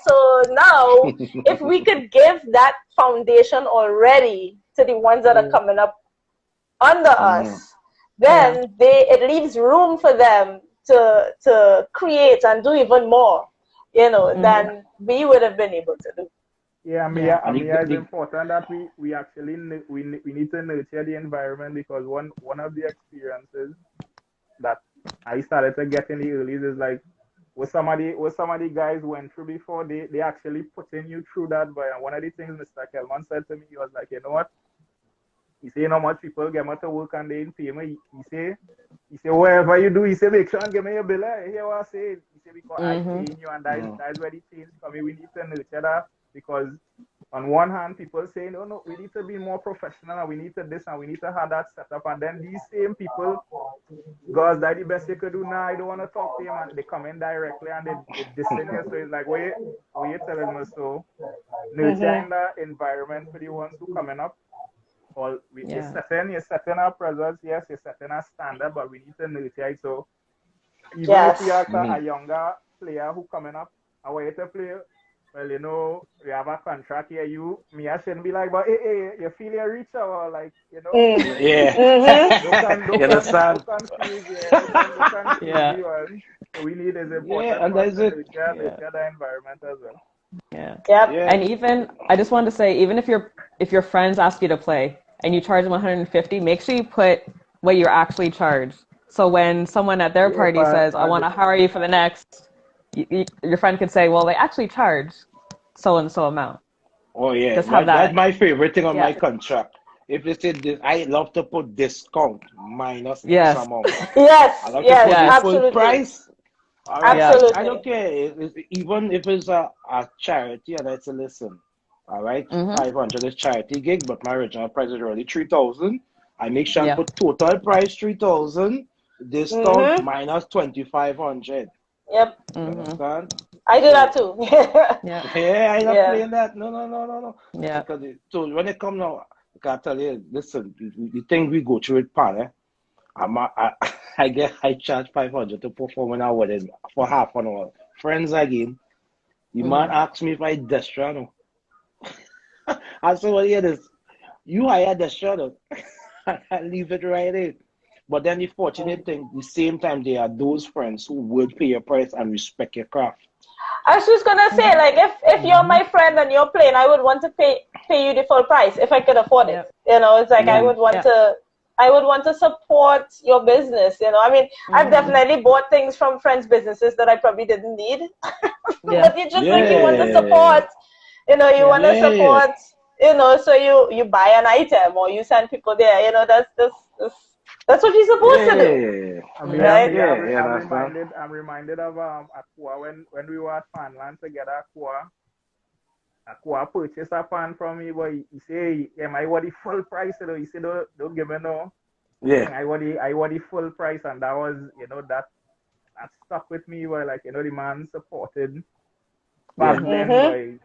So now if we could give that foundation already to the ones that are coming up under us, then it leaves room for them to create and do even more, than we would have been able to do. Yeah, Mia, it's important that we actually we need to nurture the environment, because one of the experiences that I started to get in the earlies is like what some of the guys went through before, they actually putting you through that. But one of the things Mr. Kelman said to me, he was like, you know what? He say, how much people get me to work and they didn't pay me. He say, whatever you do, he say, make sure and give me your bill. You hear what I say? He say, because I'm paying you, and that's where the change coming. We need to nurture that, because on one hand, people say, no, we need to be more professional, and we need to this, and we need to have that set up. And then these same people, guys, that's the best you could do now. I don't want to talk to him, and they come in directly and they dissing you. So it's like, what you telling me? So nurturing that environment for the ones who coming up. You're setting our presence, yes, you're setting our standard, but we need to nurture it. So even if we have a younger player who coming up, I want you to play, well, we have a contract here, I shouldn't be like, but hey, you feel you reach out, like, Don't understand? Don't confuse you. So we need, is important and for us to that's it. nurture the environment as well. And even I just wanted to say, even if your friends ask you to play and you charge them $150, make sure you put what you're actually charged. So when someone at their party says, I want to hire you for the next, your friend could say, well, they actually charge so and so amount. Oh yeah, just have that's my favorite thing on my contract. If they say this, I love to put discount minus X amount. Yes, I love to put absolutely. full price. All right. Absolutely. I don't care. Even if it's a charity, and I say, listen, all right, 500 is charity gig, but my original price is already 3,000. I make sure I put total price 3,000, discount minus 2,500. Yep. Understand? I do that too. Yeah, I'm not playing that. No. Yeah. So when it comes now, I can tell you, listen, the thing we go through with Pan, I charge 500 to perform in our wedding for half an hour. Friends again. The man asked me if I destra. I said, well, hear this. You hire destra. I leave it right in. But then the fortunate thing, the same time, there are those friends who would pay your price and respect your craft. I was just gonna say, like, if you're my friend and you're playing, I would want to pay you the full price if I could afford it. You know, it's like I would want to support your business. You know, I mean, I've definitely bought things from friends' businesses that I probably didn't need, but you just like you want to support. You know, you want to support. You know, so you buy an item or you send people there. You know, that's what you're supposed to do. Right? I'm reminded of Aqua when we were at Fanland together. Aqua purchased a pan from me, but he say, I want the full price. You know, he said, don't give me no. Yeah. I want the full price, and that was, you know, that stuck with me. Where, like, you know, the man supported back then, boy.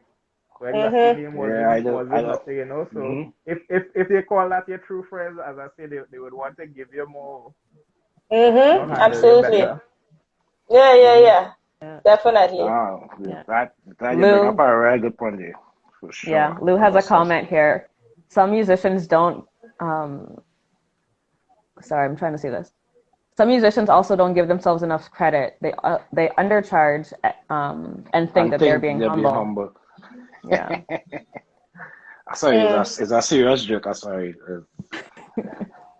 When the name wasn't nothing, you know. So if they call that your true friends, as I say, they would want to give you more. Absolutely. Yeah. Definitely. Wow. That you bring up a very good point there. For sure. Yeah, Lou has a comment here. Some musicians don't. Sorry, I'm trying to see this. Some musicians also don't give themselves enough credit. They undercharge and think that they're being humble. Yeah. Sorry, it's a serious joke. I'm sorry.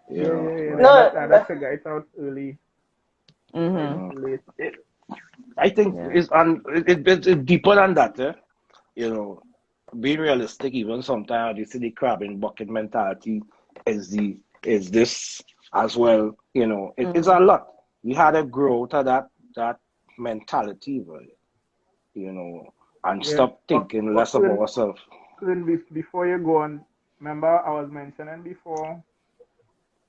No, that's a guy out early. I think it's deeper than that. You know, being realistic, even sometimes you see the crab in bucket mentality is this as well. You know, it's a lot. We had to grow to that mentality, right? You know, and stop thinking less about ourselves. Before you go on, remember I was mentioning before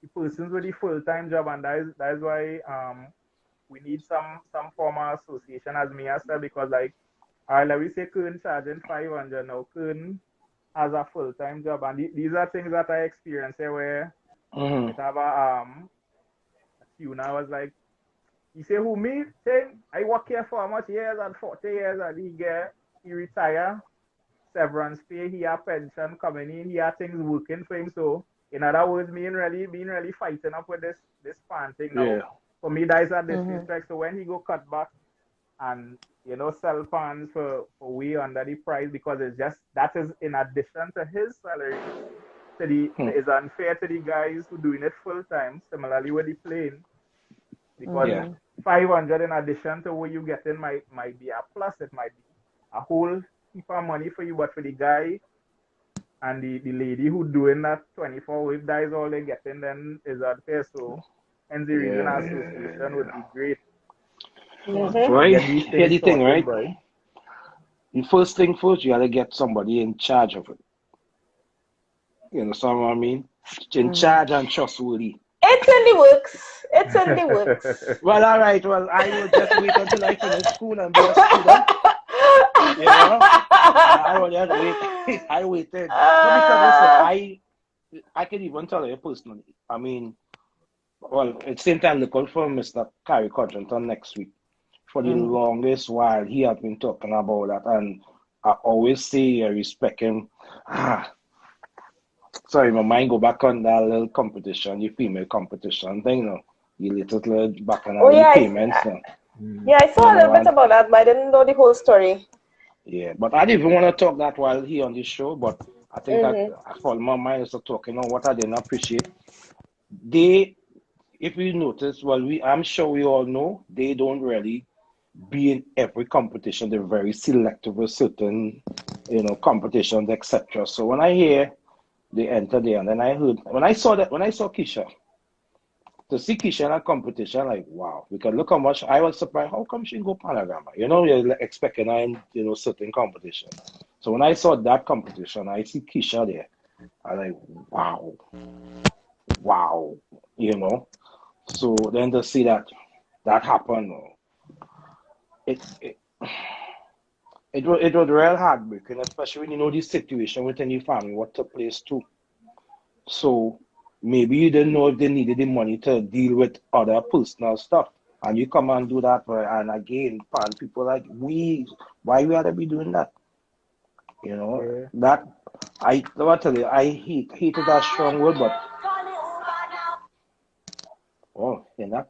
the persons with the full-time job, and that is why we need some form of association as me as well, because like let me say Kern charging 500 now. Kern has a full-time job, and these are things that I experienced here where it have a tune. I was like, he say, who me? Saying I work here for how much years? And 40 years, and he retire, severance pay, he have pension coming in, he have things working for him. So in other words, being really fighting up with this fan thing now. Yeah. For me, that is a disrespect. So when he go cut back and, you know, sell fans for way under the price, because it's just that is in addition to his salary. It's unfair to the guys who doing it full time. Similarly with the plane, because 500 in addition to what you getting might be a plus. It might be a whole heap of money for you, but for the guy and the lady who doing that 24, if that is all they getting, then is unfair. So, and the reason association would be great. Right? Here's the thing, right? The first thing first, you gotta get somebody in charge of it. You understand what I mean? In charge and trustworthy. It's in the works. Well, all right. Well, I will just wait until I finish school and be a student. You know? I will just wait. I waited. No, because listen, I can even tell you personally. I mean, well, at the same time, look out for Mr. Carrie Codrington next week. For the longest while, he has been talking about that, and I always say I respect him. Sorry, my mind go back on that little competition, the female competition thing, you know. You little back on the payments. Yeah, I saw a little bit about that, but I didn't know the whole story. Yeah, but I didn't even want to talk that while he on this show, but I think that for my mind is talking on what I didn't appreciate. If you notice, I'm sure we all know, they don't really be in every competition. They're very selective with certain, you know, competitions, etc. So when I hear they enter there, and then I heard when I saw Keisha, to see Keisha in a competition, like wow, because look how much I was surprised. How come she go Panagama? You know, you're expecting her in, you know, certain competition. So when I saw that competition, I see Keisha there. I'm like, wow, you know. So then to see that happen, it was real heartbreaking, especially when you know the situation within your family, what took place too. So maybe you didn't know if they needed the money to deal with other personal stuff, and you come and do that, and again, people like why we ought to be doing that? You know, that I tell you, I hated that strong word, but Oh, you know.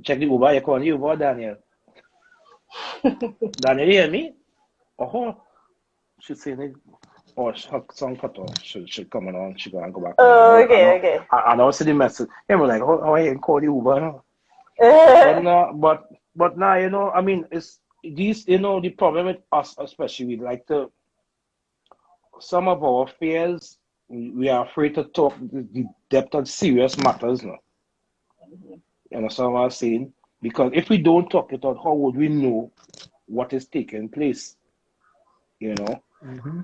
Check the Uber, you call the Uber, Daniel. Daniel, you hear me? Oh, she's saying it. Oh, her song cut off. She coming on. She gonna go back Oh, on. okay, okay. I don't see the message. They were like, how I can call the Uber? No? But now, you know, I mean, it's these, you know, the problem with us, especially with like some of our fears, we are afraid to talk the depth of serious matters now. You know, so I'm saying, because if we don't talk it out, how would we know what is taking place? You know? Mm-hmm.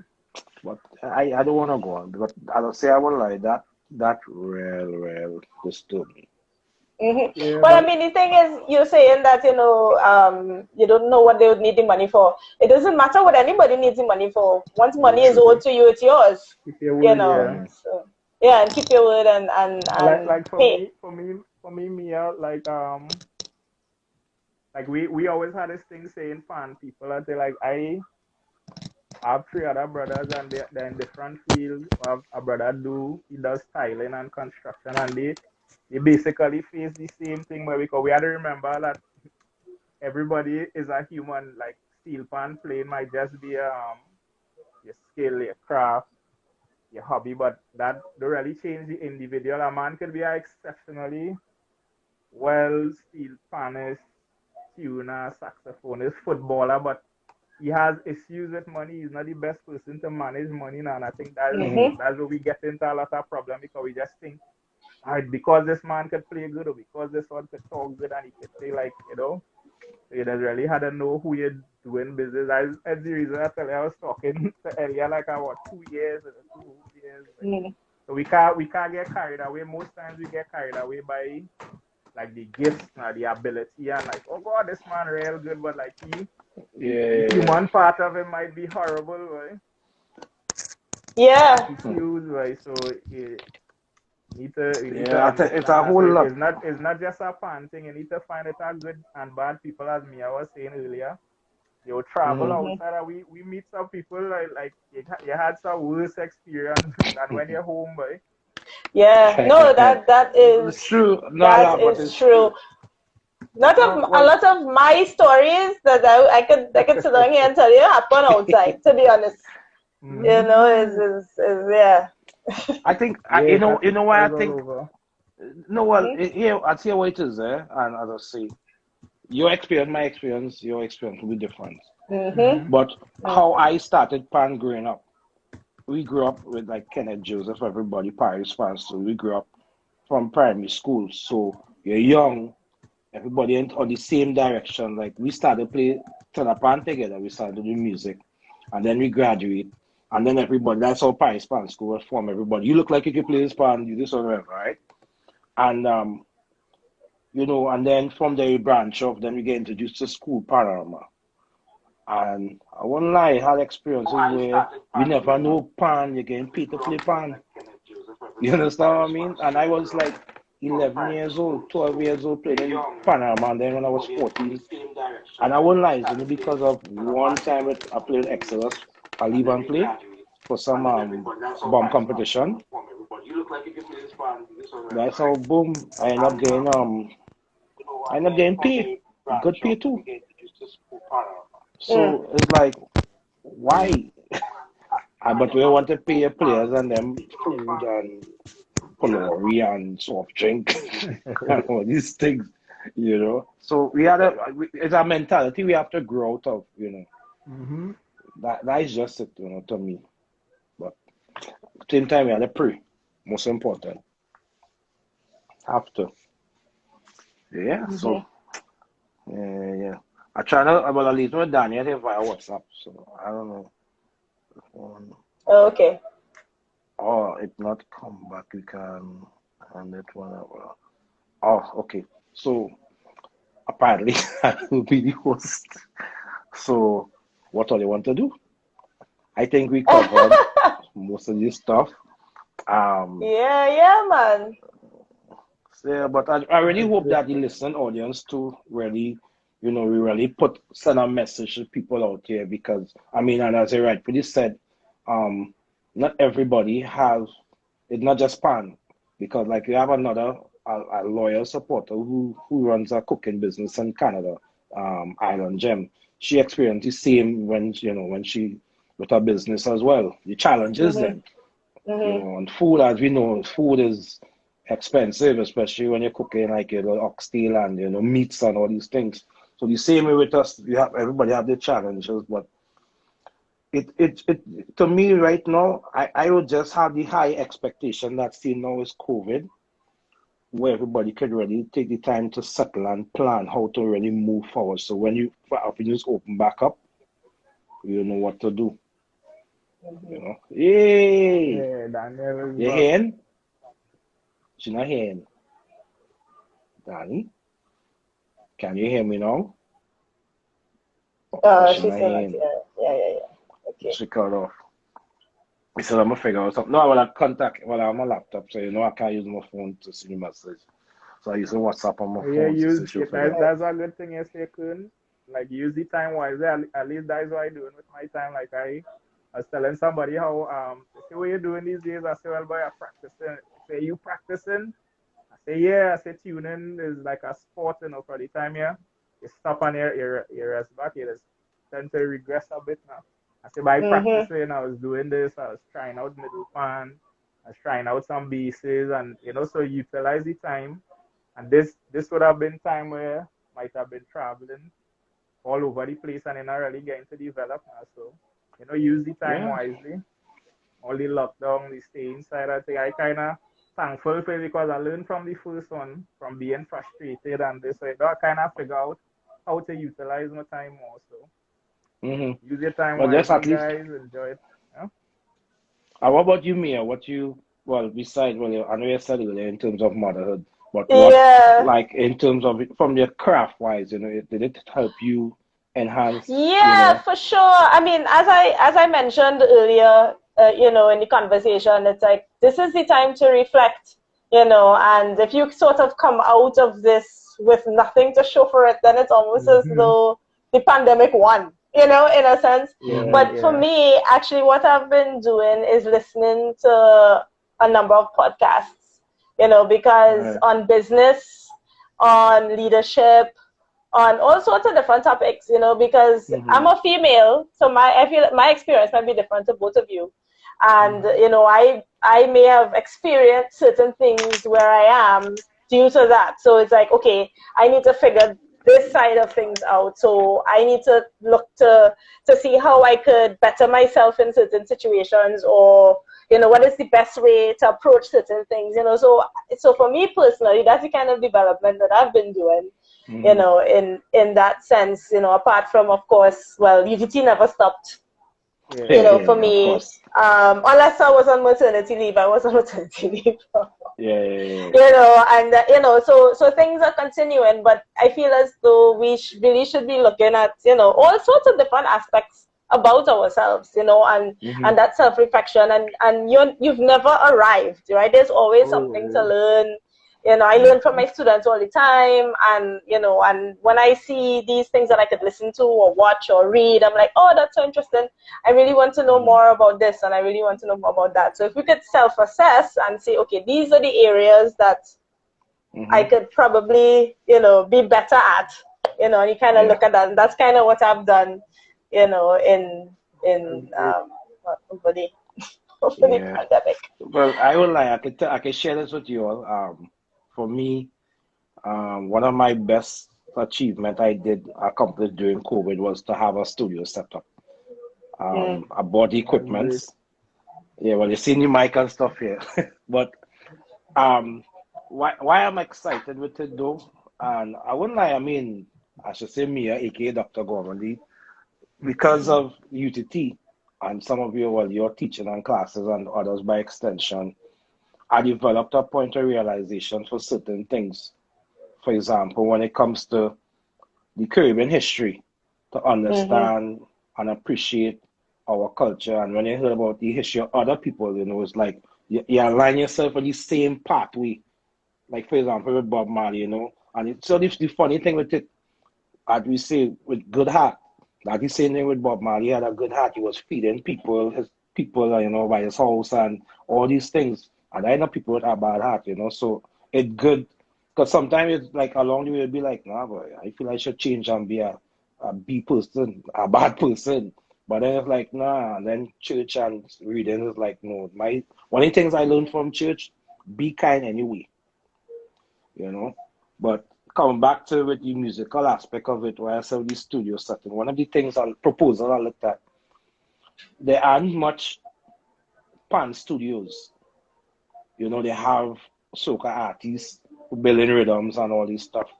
But I don't want to go on, but I don't say I won't lie, that real disturbed me. Yeah, Well, I but mean, the thing is, you're saying that, you know, you don't know what they would need the money for. It doesn't matter what anybody needs the money for. Once money is owed to you, it's yours. keep your You word, know. yeah. So, yeah, and keep your word and Like pay. for me, Mia, like we always had this thing saying fan people that they like I have three other brothers and they're in different fields. I have a brother he does styling and construction and they basically face the same thing where because we had to remember that everybody is a human. Like SteelPan playing might just be your skill, your craft, your hobby, but that don't really change the individual. A man could be an exceptionally well steel panist, tuner, saxophonist, footballer, but he has issues with money. He's not the best person to manage money now. And I think that's where we get into a lot of problem because we just think, all right, because this man could play good or because this one could talk good and he could say like, you know, you just really had to know who you're doing business. That's the reason I tell you I was talking to Elia like about 2 years or 2 years. Like, so we can't get carried away. Most times we get carried away by like the gifts and the ability and like, oh God, this man real good, but like the human part of it might be horrible, right? Yeah. Issues, right? So you need to I think understand it's a that. So whole lot. it's not just a fan thing. You need to find it a good and bad people, as Mia was saying earlier. You travel outside and we meet some people like you had some worse experience than when you're home, right? Yeah. No, It's true. No, no, but it's true. no, A well, lot of my stories that I could sit down here and tell you happen outside, to be honest. You know, is yeah. I think Yeah, you know why I that's all think over. no, well, here I see what it is there, and as I say, your experience, my experience, your experience will be different. But how I started pan growing up, we grew up with like Kenneth Joseph, everybody Paris fans. So we grew up from primary school. So you're young, everybody went on the same direction. Like we started play pan together. We started doing music, and then we graduate, and then everybody. That's how Paris pan school was formed. Everybody, you look like you can play this pan, you this or whatever, right? And you know, and then from there you branch off. Then we get introduced to school panorama. And I won't lie, I had experiences where you never know pan, you're getting paid to play pan. You understand what I mean? And I was like 11 years old, 12 years old playing Panorama, and then when I was 14. And I won't lie, it's only because of one time I played Exodus, I leave and play for some bomb competition. That's how boom, I end up getting paid. Good pay too. So it's like, why? But we want to pay your players and them food and Polori and soft drink and all these things, you know. So it's a mentality we have to grow out of, you know. That is just it, you know, to me. But at the same time, we have to pray. Most important. Have to. Yeah, so, yeah. I try to, well, at least with Daniel via WhatsApp, so I don't know. Okay. Or if not come back, we can hand it one hour. Oh, okay. So apparently I will be the host. So what do they want to do? I think we covered most of this stuff. Yeah, man. So, but I really hope that the listening audience too really, you know, we really send a message to people out here because I mean, and as I rightfully said, not everybody has. It's not just pan because like you have another a loyal supporter who runs a cooking business in Canada, Island Gem. She experienced the same when she with her business as well. The challenges then, and food, as we know, food is expensive, especially when you're cooking like oxtail and meats and all these things. So the same way with us, everybody have their challenges, but it to me right now, I would just have the high expectation that still now is COVID, where everybody could really take the time to settle and plan how to really move forward. So when avenues open back up, you know what to do. Yay! Yeah, Daniel is You back. hearing? She's not hearing. Danny, can you hear me now? She's not still not hearing. here. Yeah. Okay. She cut off. I said I'm gonna figure out something. No, I will contact. Well, I'm on my laptop, so I can't use my phone to see the message. So I use the WhatsApp on my Yeah, phone. use So she'll it. figure it out. That's a good thing, yes, you could. Like, use the time wisely. At least that's what I doing with my time. Like, I was telling somebody how, they say, what you doing these days? I say, well, boy, I'm practicing. Say, you practicing? I say, yeah. I say, tuning is like a sport, for the time, yeah. You stop on your rest back, you just tend to regress a bit now. I say, by practicing, I was doing this, I was trying out middle pan, I was trying out some bases, and, so utilize the time. And this would have been time where might have been traveling all over the place and not really getting to develop now. So, use the time wisely. All the lockdown, the stay inside, I think I kind of thankful for it because I learned from the first one, from being frustrated and this. So I kind of figure out how to utilize my time more. So use your time wisely, guys. Enjoy it. Yeah? What about you, Mia? Besides, I know you said it in terms of motherhood, but like in terms of from your craft wise, did it help you enhance? Yeah, for sure. I mean, as I mentioned earlier, in the conversation, it's like this is the time to reflect, and if you sort of come out of this with nothing to show for it, then it's almost as though the pandemic won, in a sense. But for me, actually, what I've been doing is listening to a number of podcasts, because on business, on leadership, on all sorts of different topics, because I'm a female, so I feel my experience might be different to both of you. And, I may have experienced certain things where I am due to that. So it's like, okay, I need to figure this side of things out. So I need to look to see how I could better myself in certain situations, or, what is the best way to approach certain things, So for me personally, that's the kind of development that I've been doing. In that sense, apart from, of course, UGT never stopped, for me, unless I was on maternity leave, I was on maternity leave. So things are continuing, but I feel as though we really should be looking at, all sorts of different aspects about ourselves, and that self-reflection, and you've never arrived, right? There's always something to learn. I learn from my students all the time, and and when I see these things that I could listen to or watch or read, I'm like, oh, that's so interesting. I really want to know more about this, and I really want to know more about that. So if we could self-assess and say, okay, these are the areas that I could probably, be better at, and you kind of look at that, and that's kind of what I've done, over the pandemic. Well, I will lie. I can share this with you all. For me, one of my best achievement I did accomplish during COVID was to have a studio set up. I bought the equipment. Yeah, well, you see the mic and stuff here. But why I'm excited with it though, and I wouldn't lie, I mean, I should say Mia, aka Dr. Gormandy, because of UTT and some of your teaching and classes and others by extension, I developed a point of realization for certain things. For example, when it comes to the Caribbean history, to understand and appreciate our culture. And when you hear about the history of other people, it's like you align yourself on the same pathway. Like, for example, with Bob Marley, And so the funny thing with it, as we say, with good heart, like the same thing with Bob Marley, he had a good heart. He was feeding his people, by his house and all these things. And I know people with a bad heart, so it's good Because sometimes it's like along the way, it'll be like, nah, boy, I feel I should change and be a B person, a bad person. But then it's like, nah, and then church and reading is like, no. One of the things I learned from church, be kind anyway, you know. But coming back to with the musical aspect of it, where I saw the studio setting, one of the things proposal I looked at, there aren't much pan studios. You know, they have soca artists who build in rhythms and all this stuff.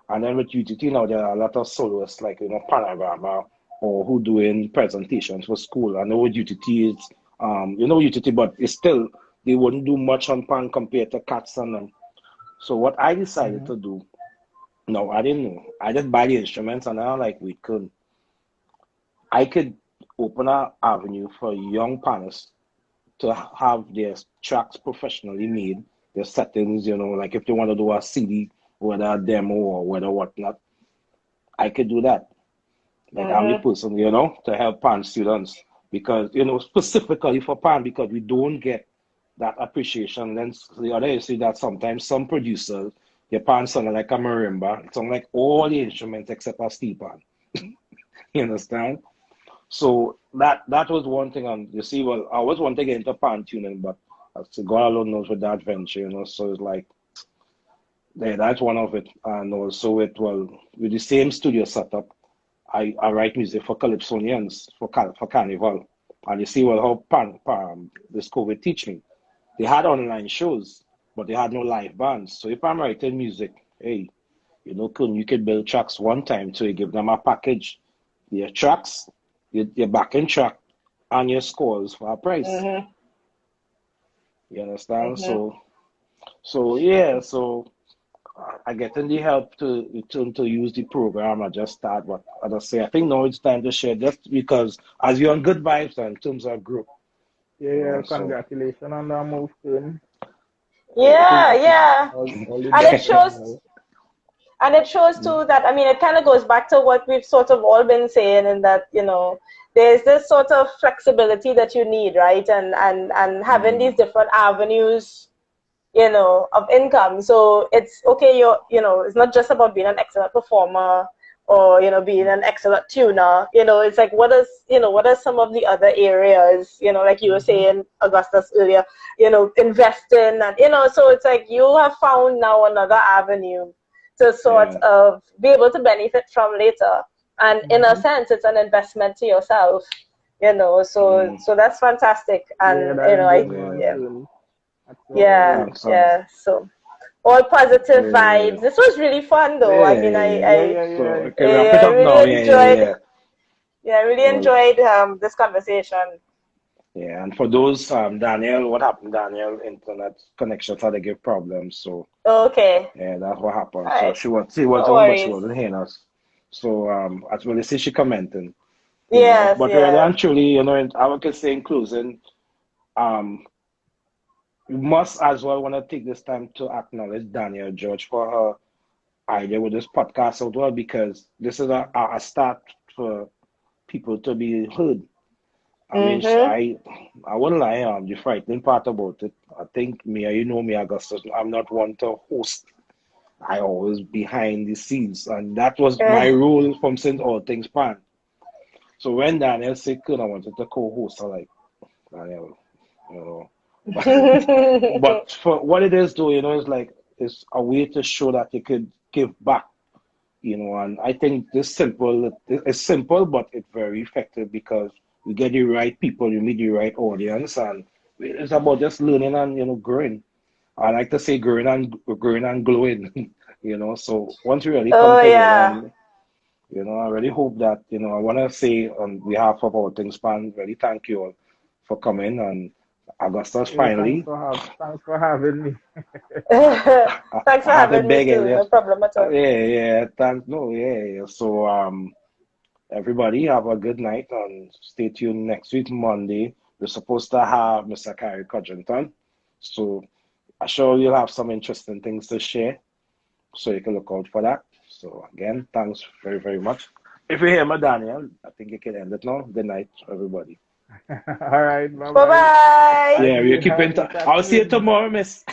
And then with UTT now, there are a lot of soloists like, you know, Panorama or who doing presentations for school. I know with UTT is, you know, UTT, but it's still, they wouldn't do much on pan compared to Cats and them. So what I decided to do, no, I didn't know. I just buy the instruments and I'm like, I could open an avenue for young panists to have their tracks professionally made, their settings, you know, like if they want to do a CD, whether a demo or whether whatnot, I could do that. Like I'm the person, you know, to help pan students because, you know, specifically for pan because we don't get that appreciation. Then the other you see that sometimes some producers, their pan sound like a marimba, it sound like all the instruments except a SteelPan. You understand? So that was one thing. You see, well, I was wanting to get into pan tuning, but God alone knows with that venture, you know. So it's like, yeah, that's one of it. And also with the same studio setup, I write music for Calypsonians for Carnival. And you see, well, how this COVID teach me. They had online shows, but they had no live bands. So if I'm writing music, hey, you know, you could build tracks one time, so you give them a package, your tracks, your backing track, and your scores for a price. You understand? So yeah, so I get in the help to use the program. I just start, but as I say, I think now it's time to share just because as you're on good vibes in terms of group. Yeah, congratulations on that move, Queen. Yeah. And it shows Mm. too that, I mean, it kind of goes back to what we've sort of all been saying, in that, you know, there's this sort of flexibility that you need, right? And having these different avenues, you know, of income. So it's okay, you know, it's not just about being an excellent performer or, you know, being an excellent tuner. You know, it's like, what are some of the other areas, you know, like you were saying, Augustus, earlier, you know, investing and, you know, so it's like you have found now another avenue to sort of be able to benefit from later. And in a sense, it's an investment to yourself, you know, so that's fantastic. And, you know, so all positive vibes. This was really fun though. I mean, I really enjoyed I really enjoyed this conversation. Yeah, and for those, Daniel, what happened, Daniel? Internet connection started to give problems, so okay. Yeah, that's what happened. Right. So she was on, but she wasn't hearing us. So as well as she commenting. Yes, but really and truly, you know, I would say in closing, you must as well want to take this time to acknowledge Daniel George for her idea with this podcast as well, because this is a start for people to be heard. I mean, I wouldn't lie, the frightening part about it, I think you know me, Augustus, I'm not one to host. I always behind the scenes, and that was my role from since all things pan. So when Daniel said, I wanted to co-host, I'm like, Daniel, you know. But for what it is, though, you know, it's a way to show that you could give back, you know, and I think it's simple, but it's very effective because you get the right people, you meet the right audience, and it's about just learning and, you know, growing. I like to say growing and glowing, you know. So once you really come together, and, you know, I really hope that, you know, I want to say on behalf of All Things Pan, really thank you all for coming, and Augustus finally. Thanks for having me. Thanks for having me too. No problem at all. So everybody have a good night and stay tuned next week, Monday. We're supposed to have Mr. Carrie Codrington. So I'm sure you'll have some interesting things to share. So you can look out for that. So again, thanks very, very much. If you hear me, Daniel, I think you can end it now. Good night, everybody. All right. Bye-bye. Bye-bye. Yeah, we'll keep in touch. I'll see you tomorrow, miss.